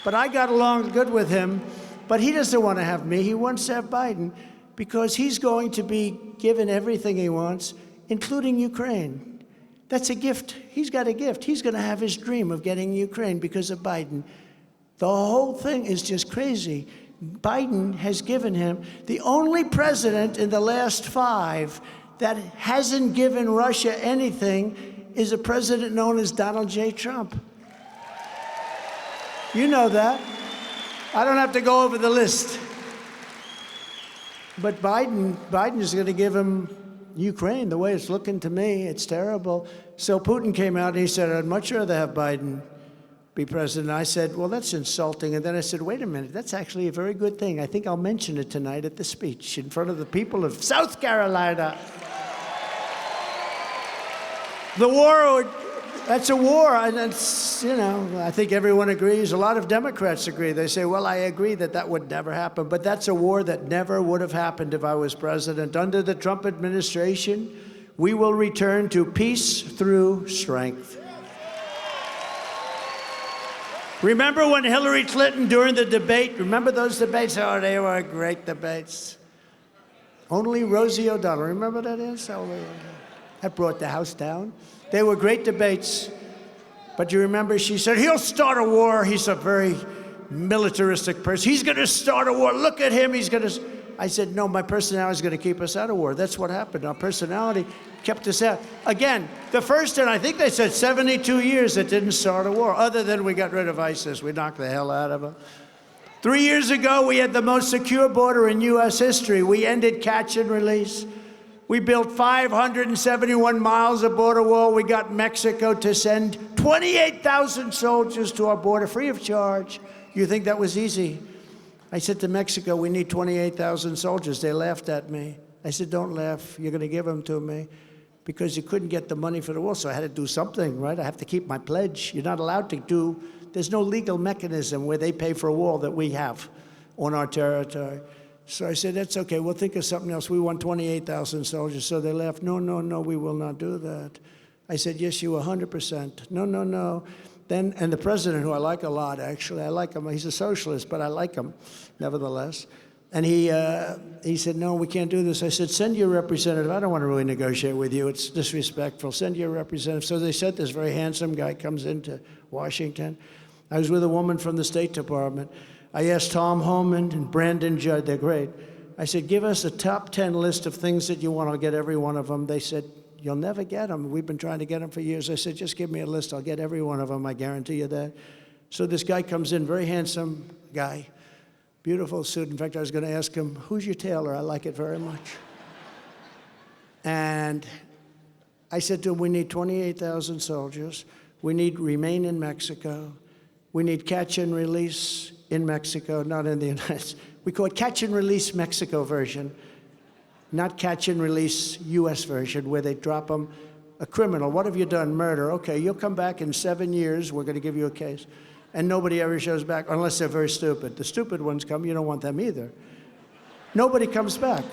but I got along good with him. But he doesn't want to have me. He wants to have Biden, because he's going to be given everything he wants, including Ukraine. That's a gift. He's got a gift. He's going to have his dream of getting Ukraine because of Biden. The whole thing is just crazy. Biden has given him the only president in the last 5 that hasn't given Russia anything is a president known as Donald J. Trump. You know that. I don't have to go over the list. But Biden is going to give him Ukraine. The way it's looking to me, it's terrible. So Putin came out and he said, I'd much rather have Biden be president. I said, well, that's insulting. And then I said, wait a minute, that's actually a very good thing. I think I'll mention it tonight at the speech in front of the people of South Carolina. The war, that's a war, and it's, you know, I think everyone agrees. A lot of Democrats agree. They say, well, I agree that that would never happen, but that's a war that never would have happened if I was president. Under the Trump administration, we will return to peace through strength. Remember when Hillary Clinton, during the debate, remember those debates? Oh, they were great debates. Only Rosie O'Donnell, remember that is? That brought the House down. They were great debates. But you remember she said, he'll start a war. He's a very militaristic person. He's going to start a war. Look at him. He's going to... I said, no, my personality is going to keep us out of war. That's what happened. Our personality kept us out. Again, the first, and I think they said 72 years it didn't start a war, other than we got rid of ISIS. We knocked the hell out of them. 3 years ago, we had the most secure border in U.S. history. We ended catch and release. We built 571 miles of border wall. We got Mexico to send 28,000 soldiers to our border free of charge. You think that was easy? I said to Mexico, we need 28,000 soldiers. They laughed at me. I said, don't laugh. You're going to give them to me. Because you couldn't get the money for the wall, so I had to do something, right? I have to keep my pledge. You're not allowed to do, there's no legal mechanism where they pay for a wall that we have on our territory. So I said, that's okay, we'll think of something else. We want 28,000 soldiers. So they laughed, no, no, no, we will not do that. I said, yes, you 100%. No, no, no. Then, and the president, who I like a lot, actually, I like him. He's a socialist, but I like him, nevertheless. And he said, no, we can't do this. I said, send your representative. I don't want to really negotiate with you. It's disrespectful. Send your representative. So they sent this very handsome guy, comes into Washington. I was with a woman from the State Department. I asked Tom Homan and Brandon Judd, they're great. I said, give us a top 10 list of things that you want. I'll get every one of them. They said, you'll never get them. We've been trying to get them for years. I said, just give me a list. I'll get every one of them. I guarantee you that. So this guy comes in, very handsome guy, beautiful suit. In fact, I was going to ask him, who's your tailor? I like it very much. And I said to him, we need 28,000 soldiers. We need remain in Mexico. We need catch and release in Mexico, not in the United States. We call it catch and release Mexico version, not catch and release U.S. version, where they drop them. A criminal, what have you done? Murder. Okay, you'll come back in 7 years. We're going to give you a case. And nobody ever shows back, unless they're very stupid. The stupid ones come, you don't want them either. Nobody comes back.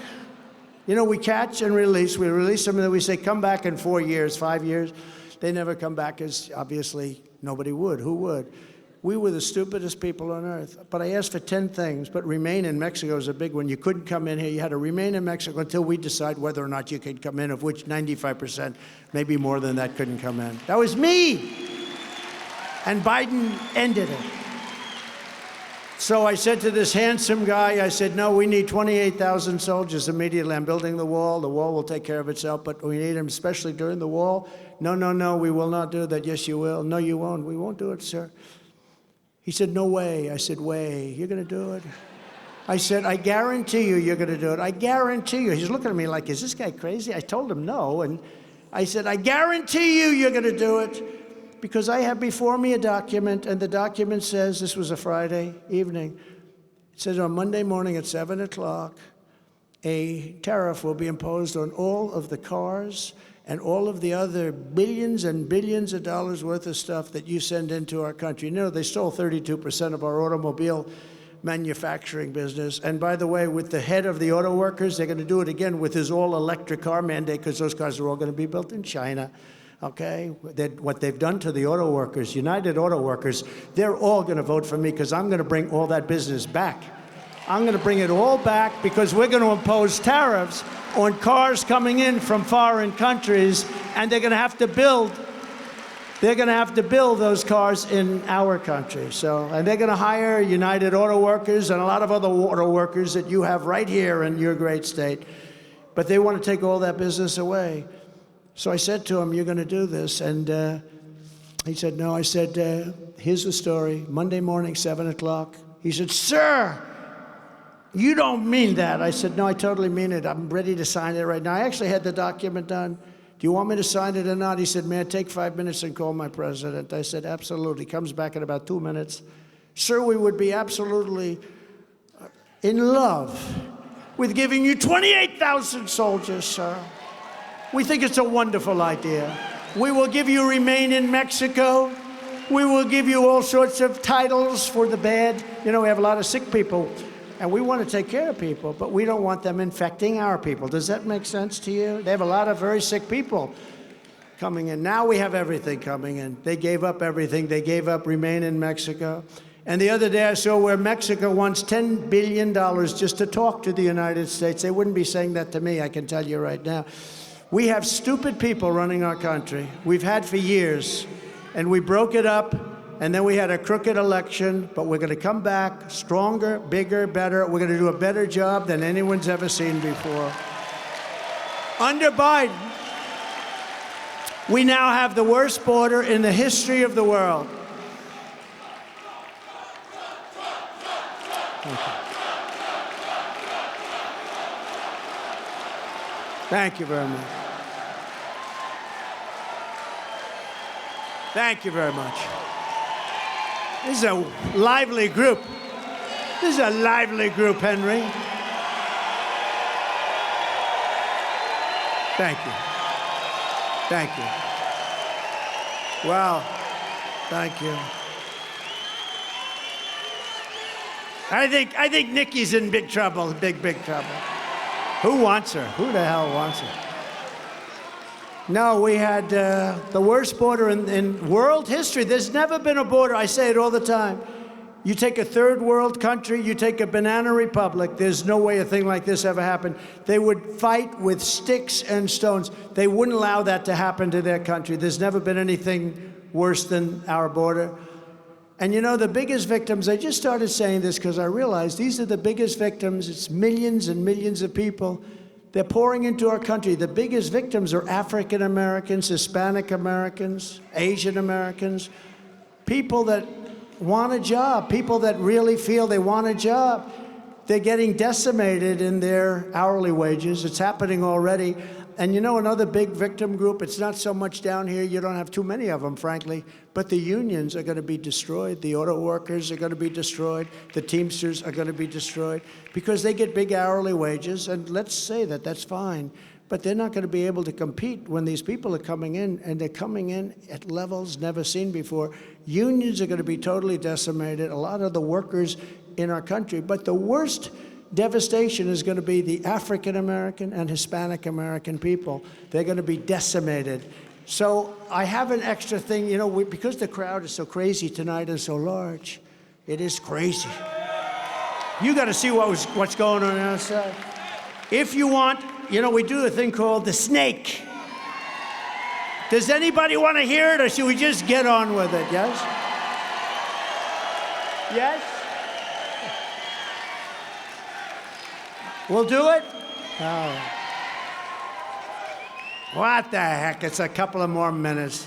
You know, we catch and release. We release them, and then we say, come back in 4 years, 5 years. They never come back, as obviously nobody would. Who would? We were the stupidest people on earth. But I asked for 10 things, but remain in Mexico is a big one. You couldn't come in here. You had to remain in Mexico until we decide whether or not you could come in, of which 95%, maybe more than that, couldn't come in. That was me. And Biden ended it. So I said to this handsome guy, I said, no, we need 28,000 soldiers immediately. I'm building the wall. The wall will take care of itself, but we need them especially during the wall. No, no, no, we will not do that. Yes, you will. No, you won't. We won't do it, sir. He said, no way. I said, way. You're going to do it? I said, I guarantee you you're going to do it. I guarantee you. He's looking at me like, is this guy crazy? I told him no. And I said, I guarantee you you're going to do it. Because I have before me a document, and the document says, this was a Friday evening, it says on Monday morning at 7 o'clock, a tariff will be imposed on all of the cars and all of the other billions and billions of dollars worth of stuff that you send into our country. You know, they stole 32% of our automobile manufacturing business. And by the way, with the head of the auto workers, they're going to do it again with his all-electric car mandate, because those cars are all going to be built in China. Okay? What they've done to the auto workers, United Auto Workers, they're all going to vote for me, because I'm going to bring all that business back. I'm going to bring it all back, because we're going to impose tariffs on cars coming in from foreign countries And they're going to have to build those cars in our country. And they're going to hire United Auto Workers and a lot of other auto workers that you have right here in your great state. But they want to take all that business away. So I said to him, you're going to do this? And he said, no. I said, here's the story. Monday morning, 7 o'clock. He said, sir, you don't mean that. I said, no, I totally mean it. I'm ready to sign it right now. I actually had the document done. Do you want me to sign it or not? He said, may I take 5 minutes and call my president? I said, absolutely. Comes back in about 2 minutes. Sir, we would be absolutely in love with giving you 28,000 soldiers, sir. We think it's a wonderful idea. We will give you Remain in Mexico. We will give you all sorts of titles for the bad. You know, we have a lot of sick people, and we want to take care of people, but we don't want them infecting our people. Does that make sense to you? They have a lot of very sick people coming in. Now we have everything coming in. They gave up everything. They gave up Remain in Mexico. And the other day I saw where Mexico wants $10 billion just to talk to the United States. They wouldn't be saying that to me, I can tell you right now. We have stupid people running our country. We've had for years, and we broke it up, and then we had a crooked election, but we're going to come back stronger, bigger, better. We're going to do a better job than anyone's ever seen before. Under Biden, we now have the worst border in the history of the world. Thank you very much. Thank you very much. This is a lively group. This is a lively group, Henry. Thank you. Thank you. Wow. Thank you. I think Nikki's in big trouble, big trouble. Who wants her? Who the hell wants her? No, we had the worst border in world history. There's never been a border. I say it all the time. You take a third world country, you take a banana republic, there's no way a thing like this ever happened. They would fight with sticks and stones. They wouldn't allow that to happen to their country. There's never been anything worse than our border. And you know, the biggest victims, I just started saying this because I realized these are the biggest victims. It's millions and millions of people. They're pouring into our country. The biggest victims are African Americans, Hispanic Americans, Asian Americans, people that want a job, people that really feel they want a job. They're getting decimated in their hourly wages. It's happening already. And you know, another big victim group, it's not so much down here, you don't have too many of them, frankly, but the unions are going to be destroyed. The auto workers are going to be destroyed. The Teamsters are going to be destroyed because they get big hourly wages. And let's say that that's fine, but they're not going to be able to compete when these people are coming in, and they're coming in at levels never seen before. Unions are going to be totally decimated, a lot of the workers in our country. But the worst devastation is going to be the African American and Hispanic American people. They're going to be decimated. So I have an extra thing, you know, because the crowd is so crazy tonight and so large. It is crazy. You got to see what's going on outside. If you want, you know, we do a thing called the snake. Does anybody want to hear it, or should we just get on with it? Yes? Yes? We'll do it? Oh. What the heck? It's a couple of more minutes.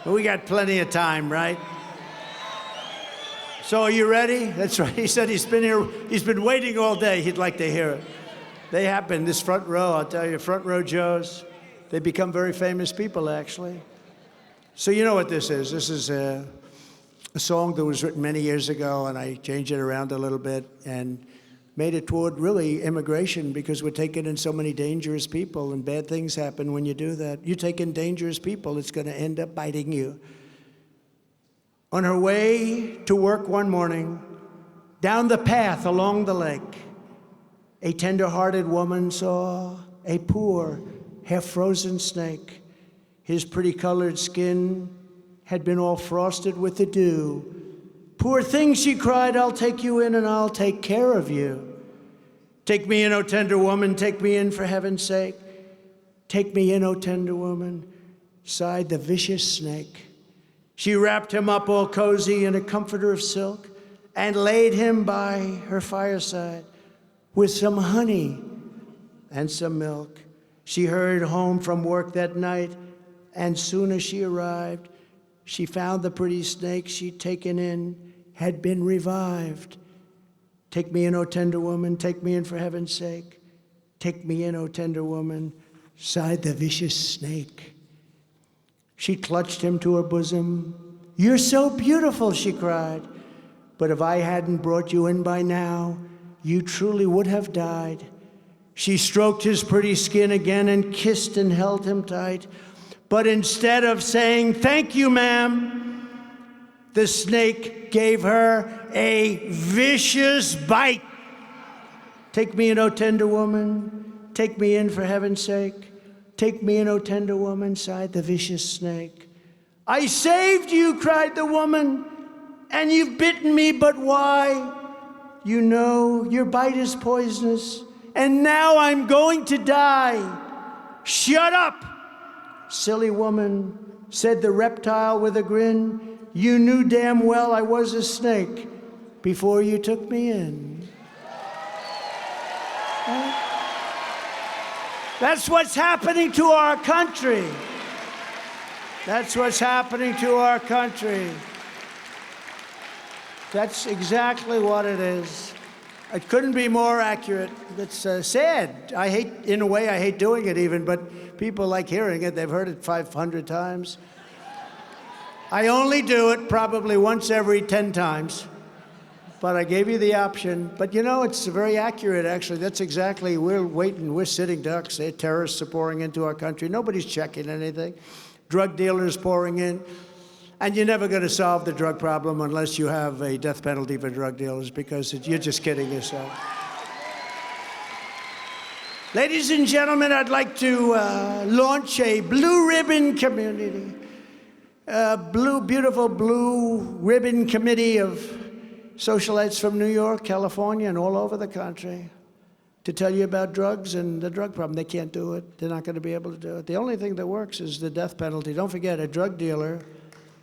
We got plenty of time, right? So are you ready? That's right. He said he's been here. He's been waiting all day. He'd like to hear it. They happen. This front row, I'll tell you, front row Joes, they become very famous people, actually. So you know what this is. This is a song that was written many years ago, and I changed it around a little bit and made it toward really immigration, because we're taking in so many dangerous people, and bad things happen when you do that. You take in dangerous people, it's going to end up biting you. On her way to work one morning, down the path along the lake, a tender-hearted woman saw a poor, half-frozen snake. His pretty-colored skin had been all frosted with the dew. "Poor thing," she cried, "I'll take you in and I'll take care of you. Take me in, O tender woman, take me in for heaven's sake. Take me in, O tender woman. sighed the vicious snake. She wrapped him up all cozy in a comforter of silk and laid him by her fireside with some honey and some milk. She hurried home from work that night, and soon as she arrived, she found the pretty snake she'd taken in had been revived. Take me in, O tender woman, take me in for heaven's sake. Take me in, O tender woman, sighed the vicious snake. She clutched him to her bosom. You're so beautiful, she cried. But if I hadn't brought you in by now, you truly would have died. She stroked his pretty skin again and kissed and held him tight. But instead of saying, thank you, ma'am, the snake gave her a vicious bite. Take me in, O tender woman, take me in for heaven's sake. Take me in, O tender woman, sighed the vicious snake. I saved you, cried the woman, and you've bitten me, but why? You know your bite is poisonous, and now I'm going to die. Shut up, silly woman, said the reptile with a grin. You knew damn well I was a snake before you took me in. That's what's happening to our country. That's what's happening to our country. That's exactly what it is. It couldn't be more accurate. It's sad. In a way, I hate doing it even, but people like hearing it. They've heard it 500 times. I only do it probably once every 10 times, but I gave you the option. But you know, it's very accurate, actually. That's exactly, we're waiting, we're sitting ducks. Terrorists are pouring into our country. Nobody's checking anything. Drug dealers pouring in. And you're never going to solve the drug problem unless you have a death penalty for drug dealers, because you're just kidding yourself. Ladies and gentlemen, I'd like to launch a blue ribbon community. Beautiful blue ribbon committee of socialites from New York, California, and all over the country to tell you about drugs and the drug problem. They can't do it. They're not going to be able to do it. The only thing that works is the death penalty. Don't forget, a drug dealer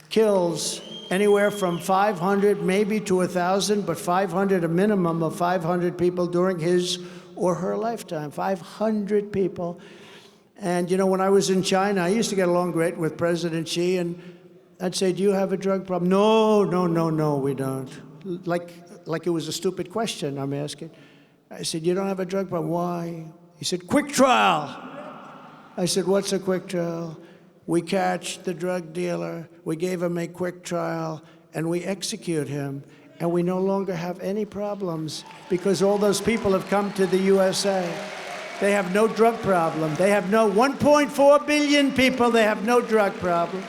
kills anywhere from 500 maybe to 1,000, but 500, a minimum of 500 people during his or her lifetime. 500 people. And you know, when I was in China, I used to get along great with President Xi, and I'd say, do you have a drug problem? No, we don't. Like it was a stupid question I'm asking. I said, you don't have a drug problem, why? He said, quick trial. I said, what's a quick trial? We catch the drug dealer, we gave him a quick trial, and we execute him, and we no longer have any problems because all those people have come to the USA. They have no drug problem. They have no 1.4 billion people, they have no drug problem.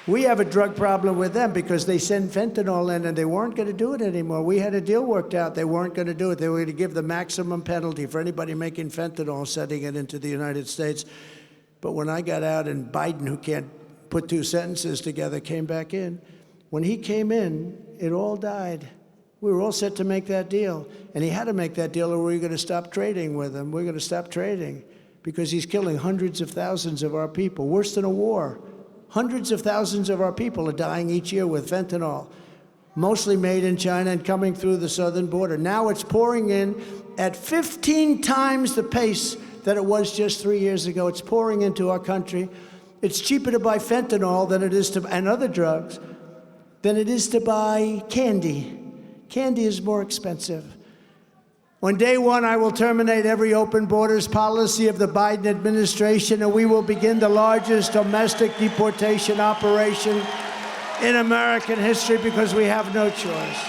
We have a drug problem with them because they send fentanyl in and they weren't going to do it anymore. We had a deal worked out. They weren't going to do it. They were going to give the maximum penalty for anybody making fentanyl, sending it into the United States. But when I got out and Biden, who can't put two sentences together, came back in, when he came in, it all died. We were all set to make that deal. And he had to make that deal or we were going to stop trading with him. We're going to stop trading because he's killing hundreds of thousands of our people, worse than a war. Hundreds of thousands of our people are dying each year with fentanyl, mostly made in China and coming through the southern border. Now it's pouring in at 15 times the pace that it was just 3 years ago. It's pouring into our country. It's cheaper to buy fentanyl than it is to, and other drugs, than it is to buy candy. Candy is more expensive. On day one, I will terminate every open borders policy of the Biden administration, and we will begin the largest domestic deportation operation in American history because we have no choice.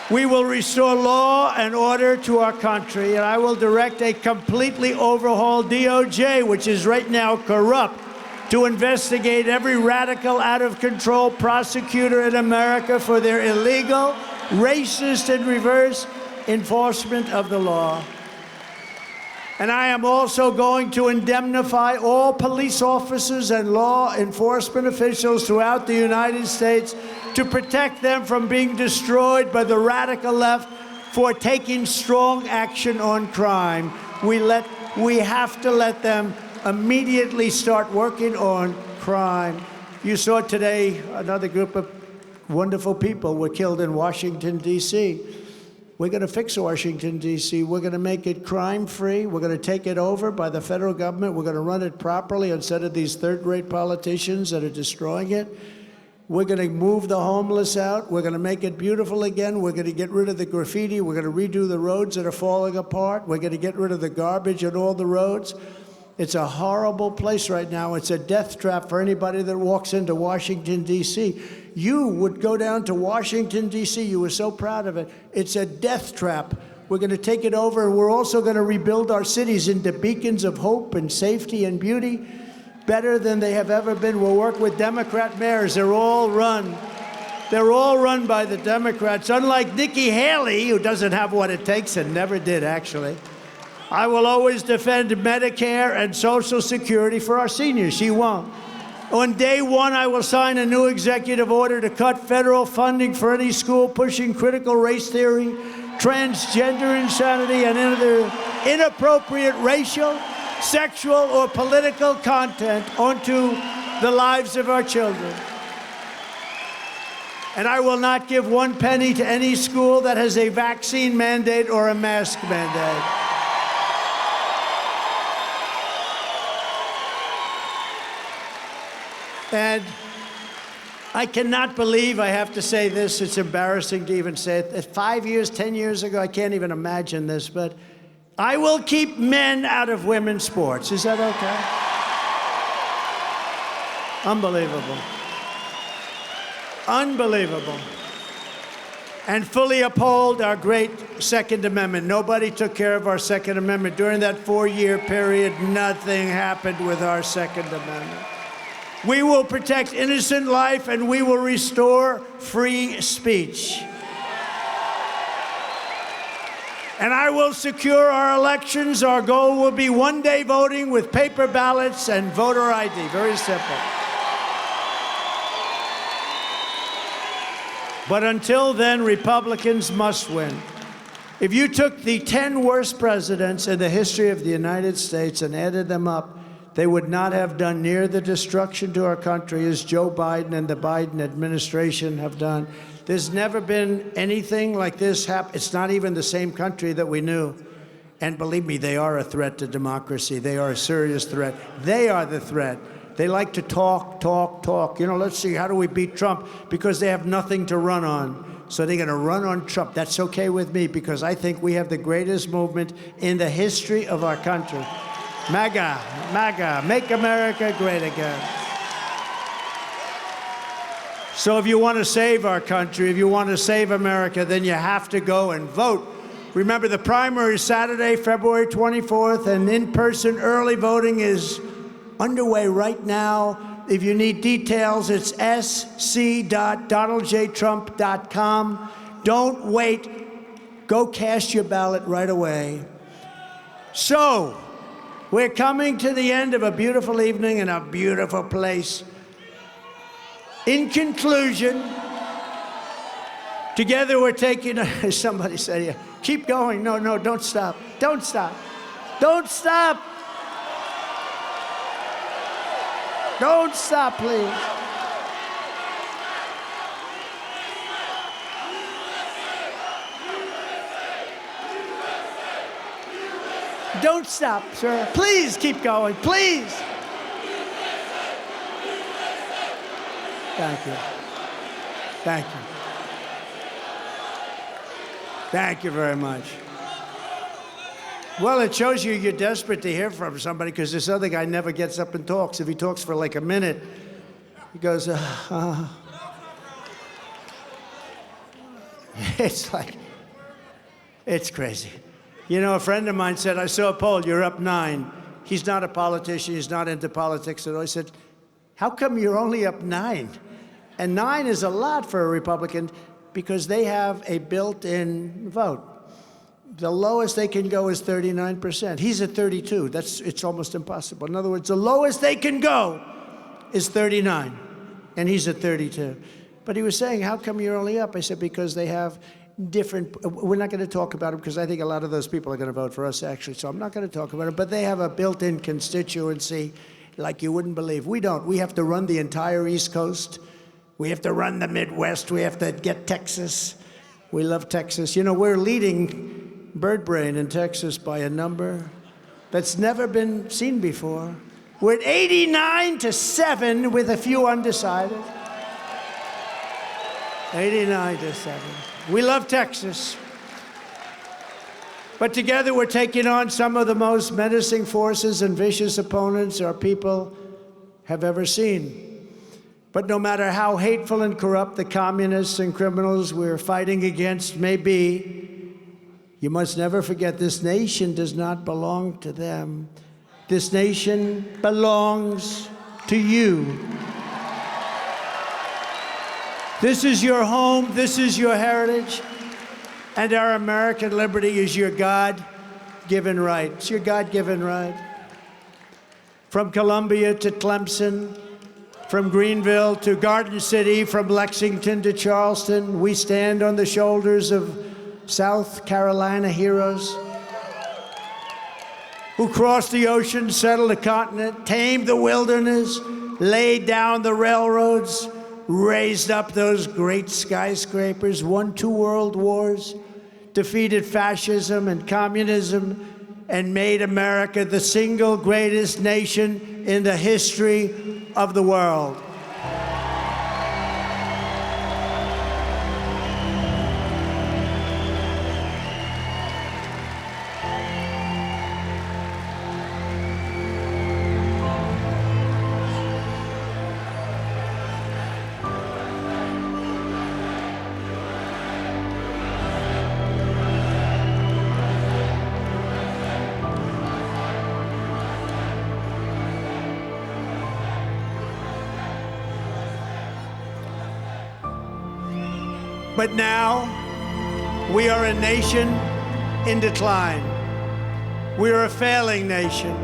We will restore law and order to our country, and I will direct a completely overhauled DOJ, which is right now corrupt, to investigate every radical, out-of-control prosecutor in America for their illegal, racist, and reverse enforcement of the law. And I am also going to indemnify all police officers and law enforcement officials throughout the United States to protect them from being destroyed by the radical left for taking strong action on crime. We have to let them immediately start working on crime. You saw today another group of wonderful people were killed in Washington, D.C. We're going to fix Washington, D.C. We're going to make it crime-free. We're going to take it over by the federal government. We're going to run it properly instead of these third-rate politicians that are destroying it. We're going to move the homeless out. We're going to make it beautiful again. We're going to get rid of the graffiti. We're going to redo the roads that are falling apart. We're going to get rid of the garbage on all the roads. It's a horrible place right now. It's a death trap for anybody that walks into Washington, D.C. You would go down to Washington, D.C. You were so proud of it. It's a death trap. We're going to take it over, and we're also going to rebuild our cities into beacons of hope and safety and beauty, better than they have ever been. We'll work with Democrat mayors. They're all run by the Democrats, unlike Nikki Haley, who doesn't have what it takes and never did, actually. I will always defend Medicare and Social Security for our seniors. She won't. On day one, I will sign a new executive order to cut federal funding for any school pushing critical race theory, transgender insanity, and other inappropriate racial, sexual, or political content onto the lives of our children. And I will not give 1 penny to any school that has a vaccine mandate or a mask mandate. And I cannot believe I have to say this. It's embarrassing to even say it. 5 years, 10 years ago, I can't even imagine this, but I will keep men out of women's sports. Is that okay? Unbelievable. Unbelievable. And fully uphold our great Second Amendment. Nobody took care of our Second Amendment. During that 4-year period, nothing happened with our Second Amendment. We will protect innocent life, and we will restore free speech. And I will secure our elections. Our goal will be one-day voting with paper ballots and voter ID. Very simple. But until then, Republicans must win. If you took the 10 worst presidents in the history of the United States and added them up, they would not have done near the destruction to our country as Joe Biden and the Biden administration have done. There's never been anything like this happen. It's not even the same country that we knew. And believe me, they are a threat to democracy. They are a serious threat. They are the threat. They like to talk. You know, let's see, how do we beat Trump? Because they have nothing to run on. So they're going to run on Trump. That's okay with me, because I think we have the greatest movement in the history of our country. MAGA, MAGA, make America great again. So if you want to save our country, if you want to save America, then you have to go and vote. Remember, the primary is Saturday, February 24th, and in-person early voting is underway right now. If you need details, it's sc.donaldjtrump.com. Don't wait. Go cast your ballot right away. So, we're coming to the end of a beautiful evening in a beautiful place. In conclusion, together we're taking, somebody said here, keep going. No, don't stop. Don't stop. Don't stop. Don't stop, please. Don't stop, sir. Please keep going, please. Thank you. Thank you. Thank you very much. Well, it shows you're desperate to hear from somebody, because this other guy never gets up and talks. If he talks for like a minute, he goes, It's like, it's crazy. You know, a friend of mine said, I saw a poll, you're up 9. He's not a politician, he's not into politics at all. I said, how come you're only up 9? And 9 is a lot for a Republican, because they have a built-in vote. The lowest they can go is 39%. He's at 32. It's almost impossible. In other words, the lowest they can go is 39, and he's at 32. But he was saying, how come you're only up? I said, because they have different, we're not going to talk about them because I think a lot of those people are going to vote for us, actually, so I'm not going to talk about it. But they have a built-in constituency like you wouldn't believe. We don't. We have to run the entire East Coast. We have to run the Midwest. We have to get Texas. We love Texas. You know, we're leading bird brain in Texas by a number that's never been seen before. We're at 89-7 with a few undecided. 89-7. We love Texas. But together we're taking on some of the most menacing forces and vicious opponents our people have ever seen. But no matter how hateful and corrupt the communists and criminals we're fighting against may be, you must never forget this nation does not belong to them. This nation belongs to you. This is your home, this is your heritage, and our American liberty is your God-given right. It's your God-given right. From Columbia to Clemson, from Greenville to Garden City, from Lexington to Charleston, we stand on the shoulders of South Carolina heroes who crossed the ocean, settled the continent, tamed the wilderness, laid down the railroads, raised up those great skyscrapers, won 2 world wars, defeated fascism and communism, and made America the single greatest nation in the history of the world. But now, we are a nation in decline. We are a failing nation.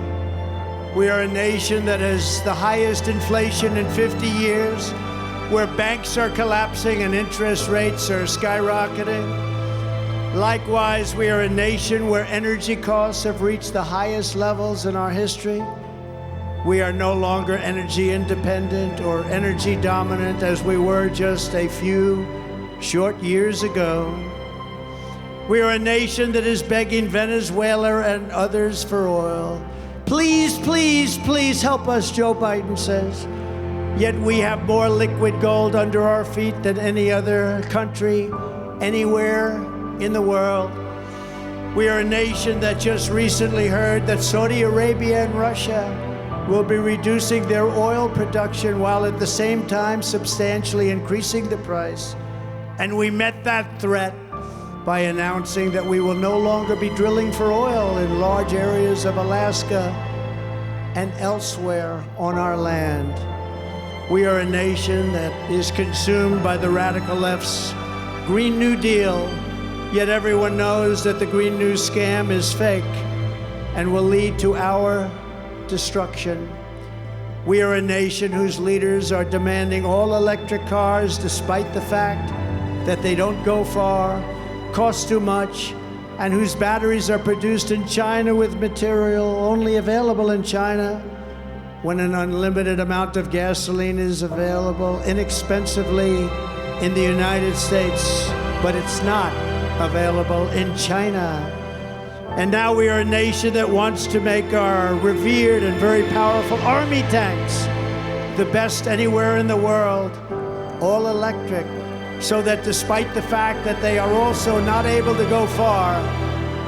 We are a nation that has the highest inflation in 50 years, where banks are collapsing and interest rates are skyrocketing. Likewise, we are a nation where energy costs have reached the highest levels in our history. We are no longer energy independent or energy dominant as we were just a few short years ago. We are a nation that is begging Venezuela and others for oil. Please, please, please help us, Joe Biden says. Yet we have more liquid gold under our feet than any other country anywhere in the world. We are a nation that just recently heard that Saudi Arabia and Russia will be reducing their oil production while at the same time substantially increasing the price. And we met that threat by announcing that we will no longer be drilling for oil in large areas of Alaska and elsewhere on our land. We are a nation that is consumed by the radical left's Green New Deal, yet everyone knows that the Green New scam is fake and will lead to our destruction. We are a nation whose leaders are demanding all electric cars despite the fact that they don't go far, cost too much, and whose batteries are produced in China with material only available in China when an unlimited amount of gasoline is available inexpensively in the United States, but it's not available in China. And now we are a nation that wants to make our revered and very powerful army tanks the best anywhere in the world, all electric, so that despite the fact that they are also not able to go far,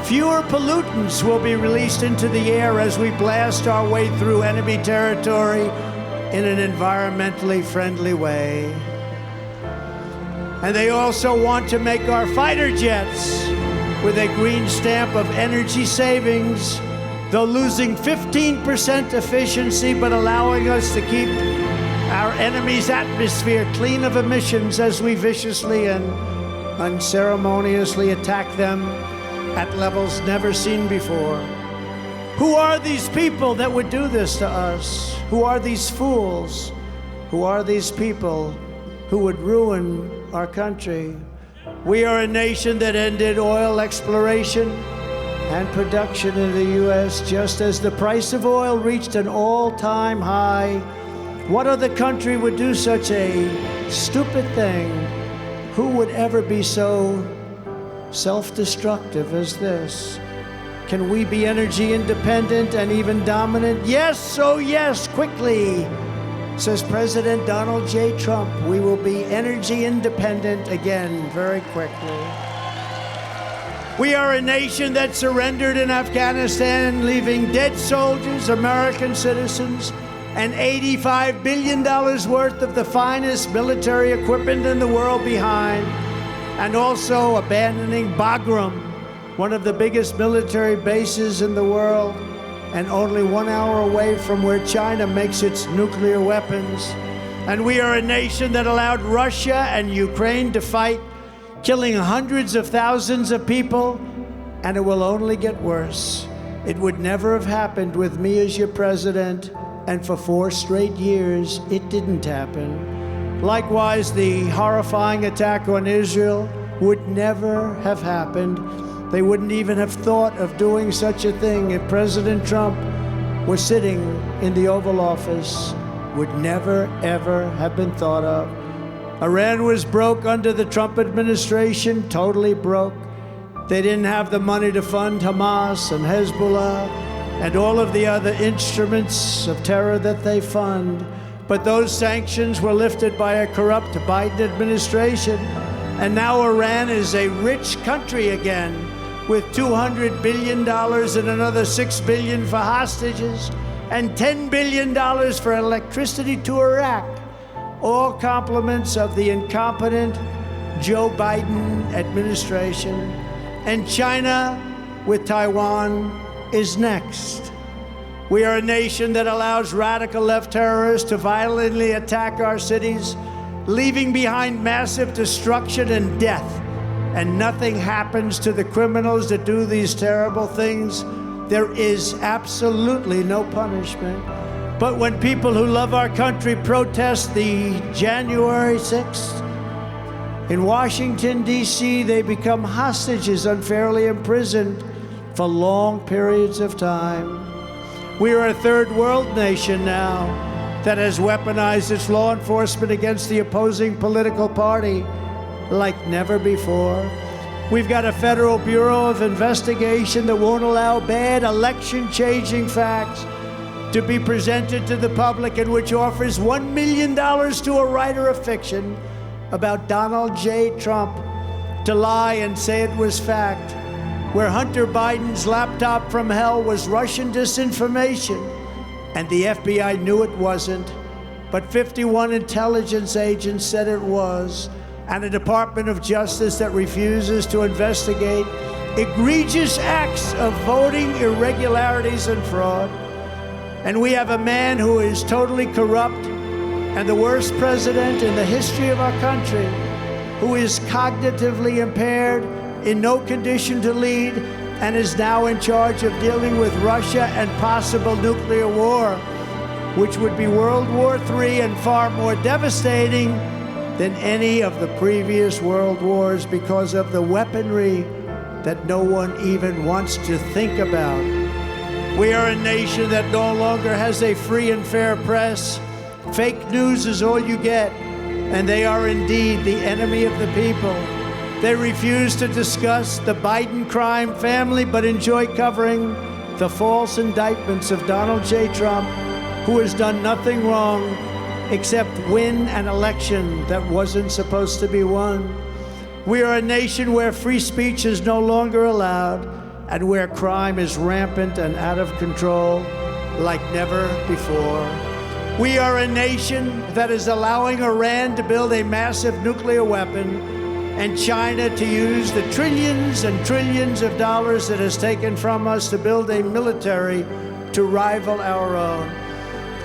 fewer pollutants will be released into the air as we blast our way through enemy territory in an environmentally friendly way. And they also want to make our fighter jets with a green stamp of energy savings, though losing 15% efficiency, but allowing us to keep our enemy's atmosphere clean of emissions as we viciously and unceremoniously attack them at levels never seen before. Who are these people that would do this to us? Who are these fools? Who are these people who would ruin our country? We are a nation that ended oil exploration and production in the U.S. just as the price of oil reached an all-time high. What other country would do such a stupid thing? Who would ever be so self-destructive as this? Can we be energy independent and even dominant? Yes, oh yes, quickly, says President Donald J. Trump. We will be energy independent again very quickly. We are a nation that surrendered in Afghanistan, leaving dead soldiers, American citizens, and $85 billion worth of the finest military equipment in the world behind, and also abandoning Bagram, one of the biggest military bases in the world, and only 1 hour away from where China makes its nuclear weapons. And we are a nation that allowed Russia and Ukraine to fight, killing hundreds of thousands of people, and it will only get worse. It would never have happened with me as your president, and for 4 straight years, it didn't happen. Likewise, the horrifying attack on Israel would never have happened. They wouldn't even have thought of doing such a thing if President Trump was sitting in the Oval Office. Would never, ever have been thought of. Iran was broke under the Trump administration, totally broke. They didn't have the money to fund Hamas and Hezbollah and all of the other instruments of terror that they fund. But those sanctions were lifted by a corrupt Biden administration. And now Iran is a rich country again, with $200 billion and another $6 billion for hostages and $10 billion for electricity to Iraq. All compliments of the incompetent Joe Biden administration. And China with Taiwan is next. We are a nation that allows radical left terrorists to violently attack our cities, leaving behind massive destruction and death. And nothing happens to the criminals that do these terrible things. There is absolutely no punishment. But when people who love our country protest the January 6th in Washington, D.C., they become hostages unfairly imprisoned for long periods of time. We are a third world nation now that has weaponized its law enforcement against the opposing political party like never before. We've got a Federal Bureau of Investigation that won't allow bad election-changing facts to be presented to the public, and which offers $1 million to a writer of fiction about Donald J. Trump to lie and say it was fact, where Hunter Biden's laptop from hell was Russian disinformation, and the FBI knew it wasn't, but 51 intelligence agents said it was, and a Department of Justice that refuses to investigate egregious acts of voting irregularities and fraud. And we have a man who is totally corrupt and the worst president in the history of our country, who is cognitively impaired, in no condition to lead, and is now in charge of dealing with Russia and possible nuclear war, which would be World War III and far more devastating than any of the previous world wars because of the weaponry that no one even wants to think about. We are a nation that no longer has a free and fair press. Fake news is all you get, and they are indeed the enemy of the people. They refuse to discuss the Biden crime family, but enjoy covering the false indictments of Donald J. Trump, who has done nothing wrong except win an election that wasn't supposed to be won. We are a nation where free speech is no longer allowed and where crime is rampant and out of control like never before. We are a nation that is allowing Iran to build a massive nuclear weapon and China to use the trillions and trillions of dollars it has taken from us to build a military to rival our own.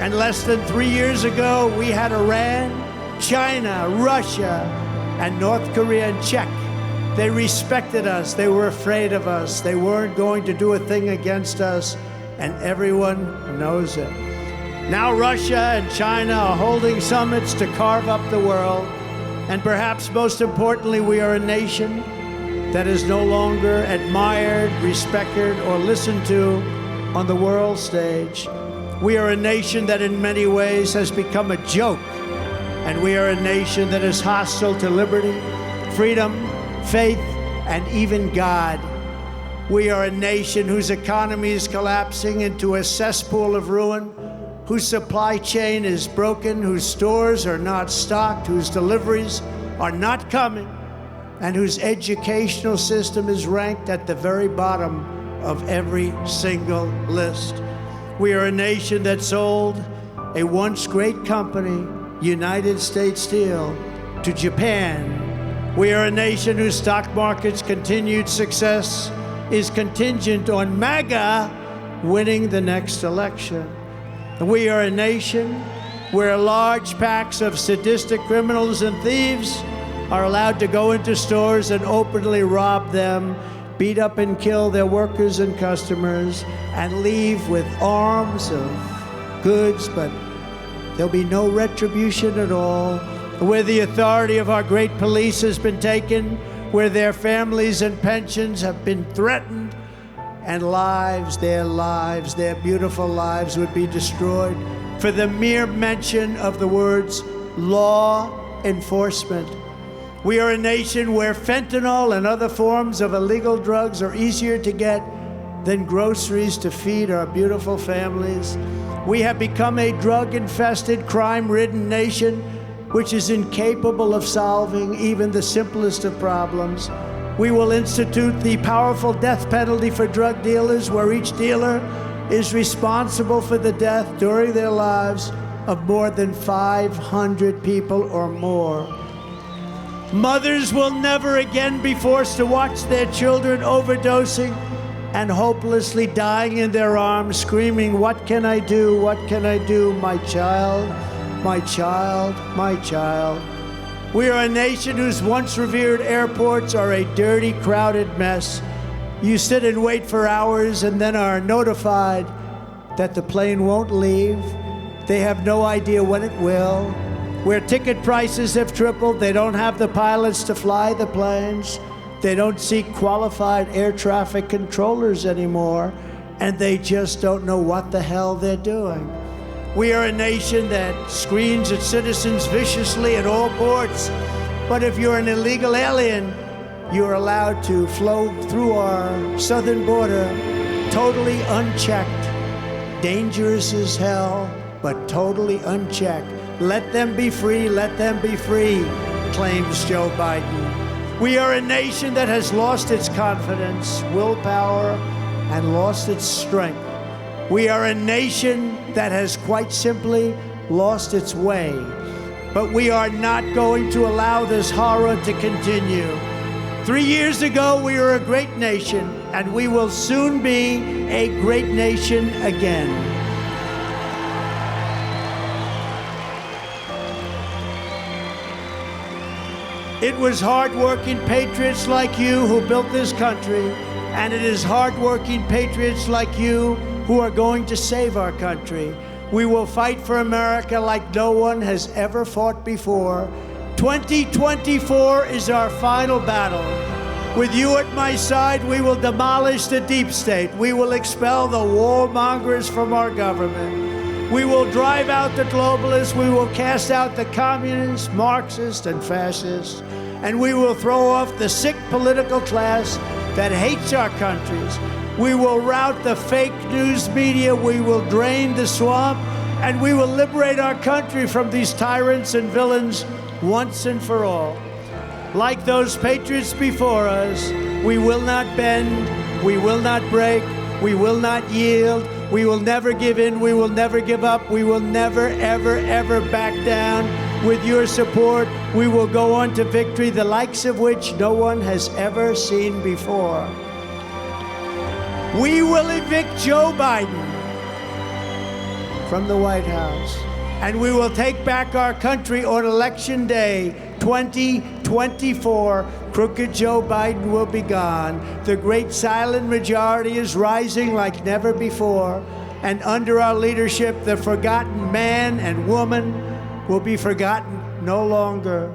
And less than 3 years ago, we had Iran, China, Russia, and North Korea in check. They respected us. They were afraid of us. They weren't going to do a thing against us, and everyone knows it. Now Russia and China are holding summits to carve up the world, And perhaps most importantly, we are a nation that is no longer admired, respected, or listened to on the world stage. We are a nation that in many ways has become a joke. And we are a nation that is hostile to liberty, freedom, faith, and even God. We are a nation whose economy is collapsing into a cesspool of ruin, whose supply chain is broken, whose stores are not stocked, whose deliveries are not coming, and whose educational system is ranked at the very bottom of every single list. We are a nation that sold a once great company, United States Steel, to Japan. We are a nation whose stock market's continued success is contingent on MAGA winning the next election. We are a nation where large packs of sadistic criminals and thieves are allowed to go into stores and openly rob them, beat up and kill their workers and customers, and leave with arms of goods, but there'll be no retribution at all. Where the authority of our great police has been taken, where their families and pensions have been threatened, and their beautiful lives would be destroyed for the mere mention of the words law enforcement. We are a nation where fentanyl and other forms of illegal drugs are easier to get than groceries to feed our beautiful families. We have become a drug-infested, crime-ridden nation which is incapable of solving even the simplest of problems. We will institute the powerful death penalty for drug dealers, where each dealer is responsible for the death during their lives of more than 500 people or more. Mothers will never again be forced to watch their children overdosing and hopelessly dying in their arms, screaming, "What can I do? What can I do? My child, my child, my child." We are a nation whose once revered airports are a dirty, crowded mess. You sit and wait for hours and then are notified that the plane won't leave. They have no idea when it will. Where ticket prices have tripled, they don't have the pilots to fly the planes. They don't seek qualified air traffic controllers anymore, and they just don't know what the hell they're doing. We are a nation that screens its citizens viciously at all ports, but if you're an illegal alien, you're allowed to flow through our southern border totally unchecked. Dangerous as hell, but totally unchecked. Let them be free, let them be free, claims Joe Biden. We are a nation that has lost its confidence, willpower, and lost its strength. We are a nation that has quite simply lost its way. But we are not going to allow this horror to continue. 3 years ago, we were a great nation, and we will soon be a great nation again. It was hard-working patriots like you who built this country, and it is hard-working patriots like you who are going to save our country. We will fight for America like no one has ever fought before. 2024 is our final battle. With you at my side, we will demolish the deep state. We will expel the warmongers from our government. We will drive out the globalists. We will cast out the communists, Marxists, and fascists. And we will throw off the sick political class that hates our countries. We will rout the fake news media. We will drain the swamp. And we will liberate our country from these tyrants and villains once and for all. Like those patriots before us, we will not bend, we will not break, we will not yield, we will never give in, we will never give up, we will never, ever, ever back down. With your support, we will go on to victory, the likes of which no one has ever seen before. We will evict Joe Biden from the White House, and we will take back our country on Election Day 2024. Crooked Joe Biden will be gone. The great silent majority is rising like never before, and under our leadership, the forgotten man and woman will be forgotten no longer.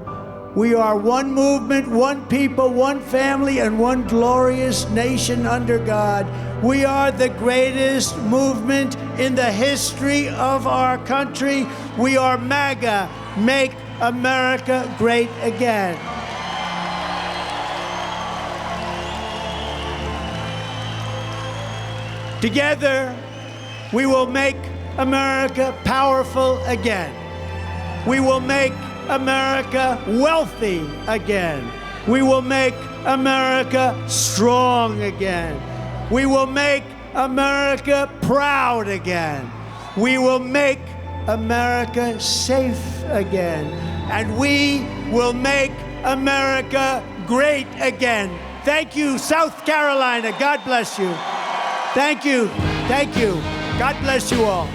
We are one movement, one people, one family, and one glorious nation under God. We are the greatest movement in the history of our country. We are MAGA, Make America Great Again. Together, we will make America powerful again. We will make America wealthy again. We will make America strong again. We will make America proud again. We will make America safe again. And we will make America great again. Thank you, South Carolina. God bless you. Thank you. Thank you. God bless you all.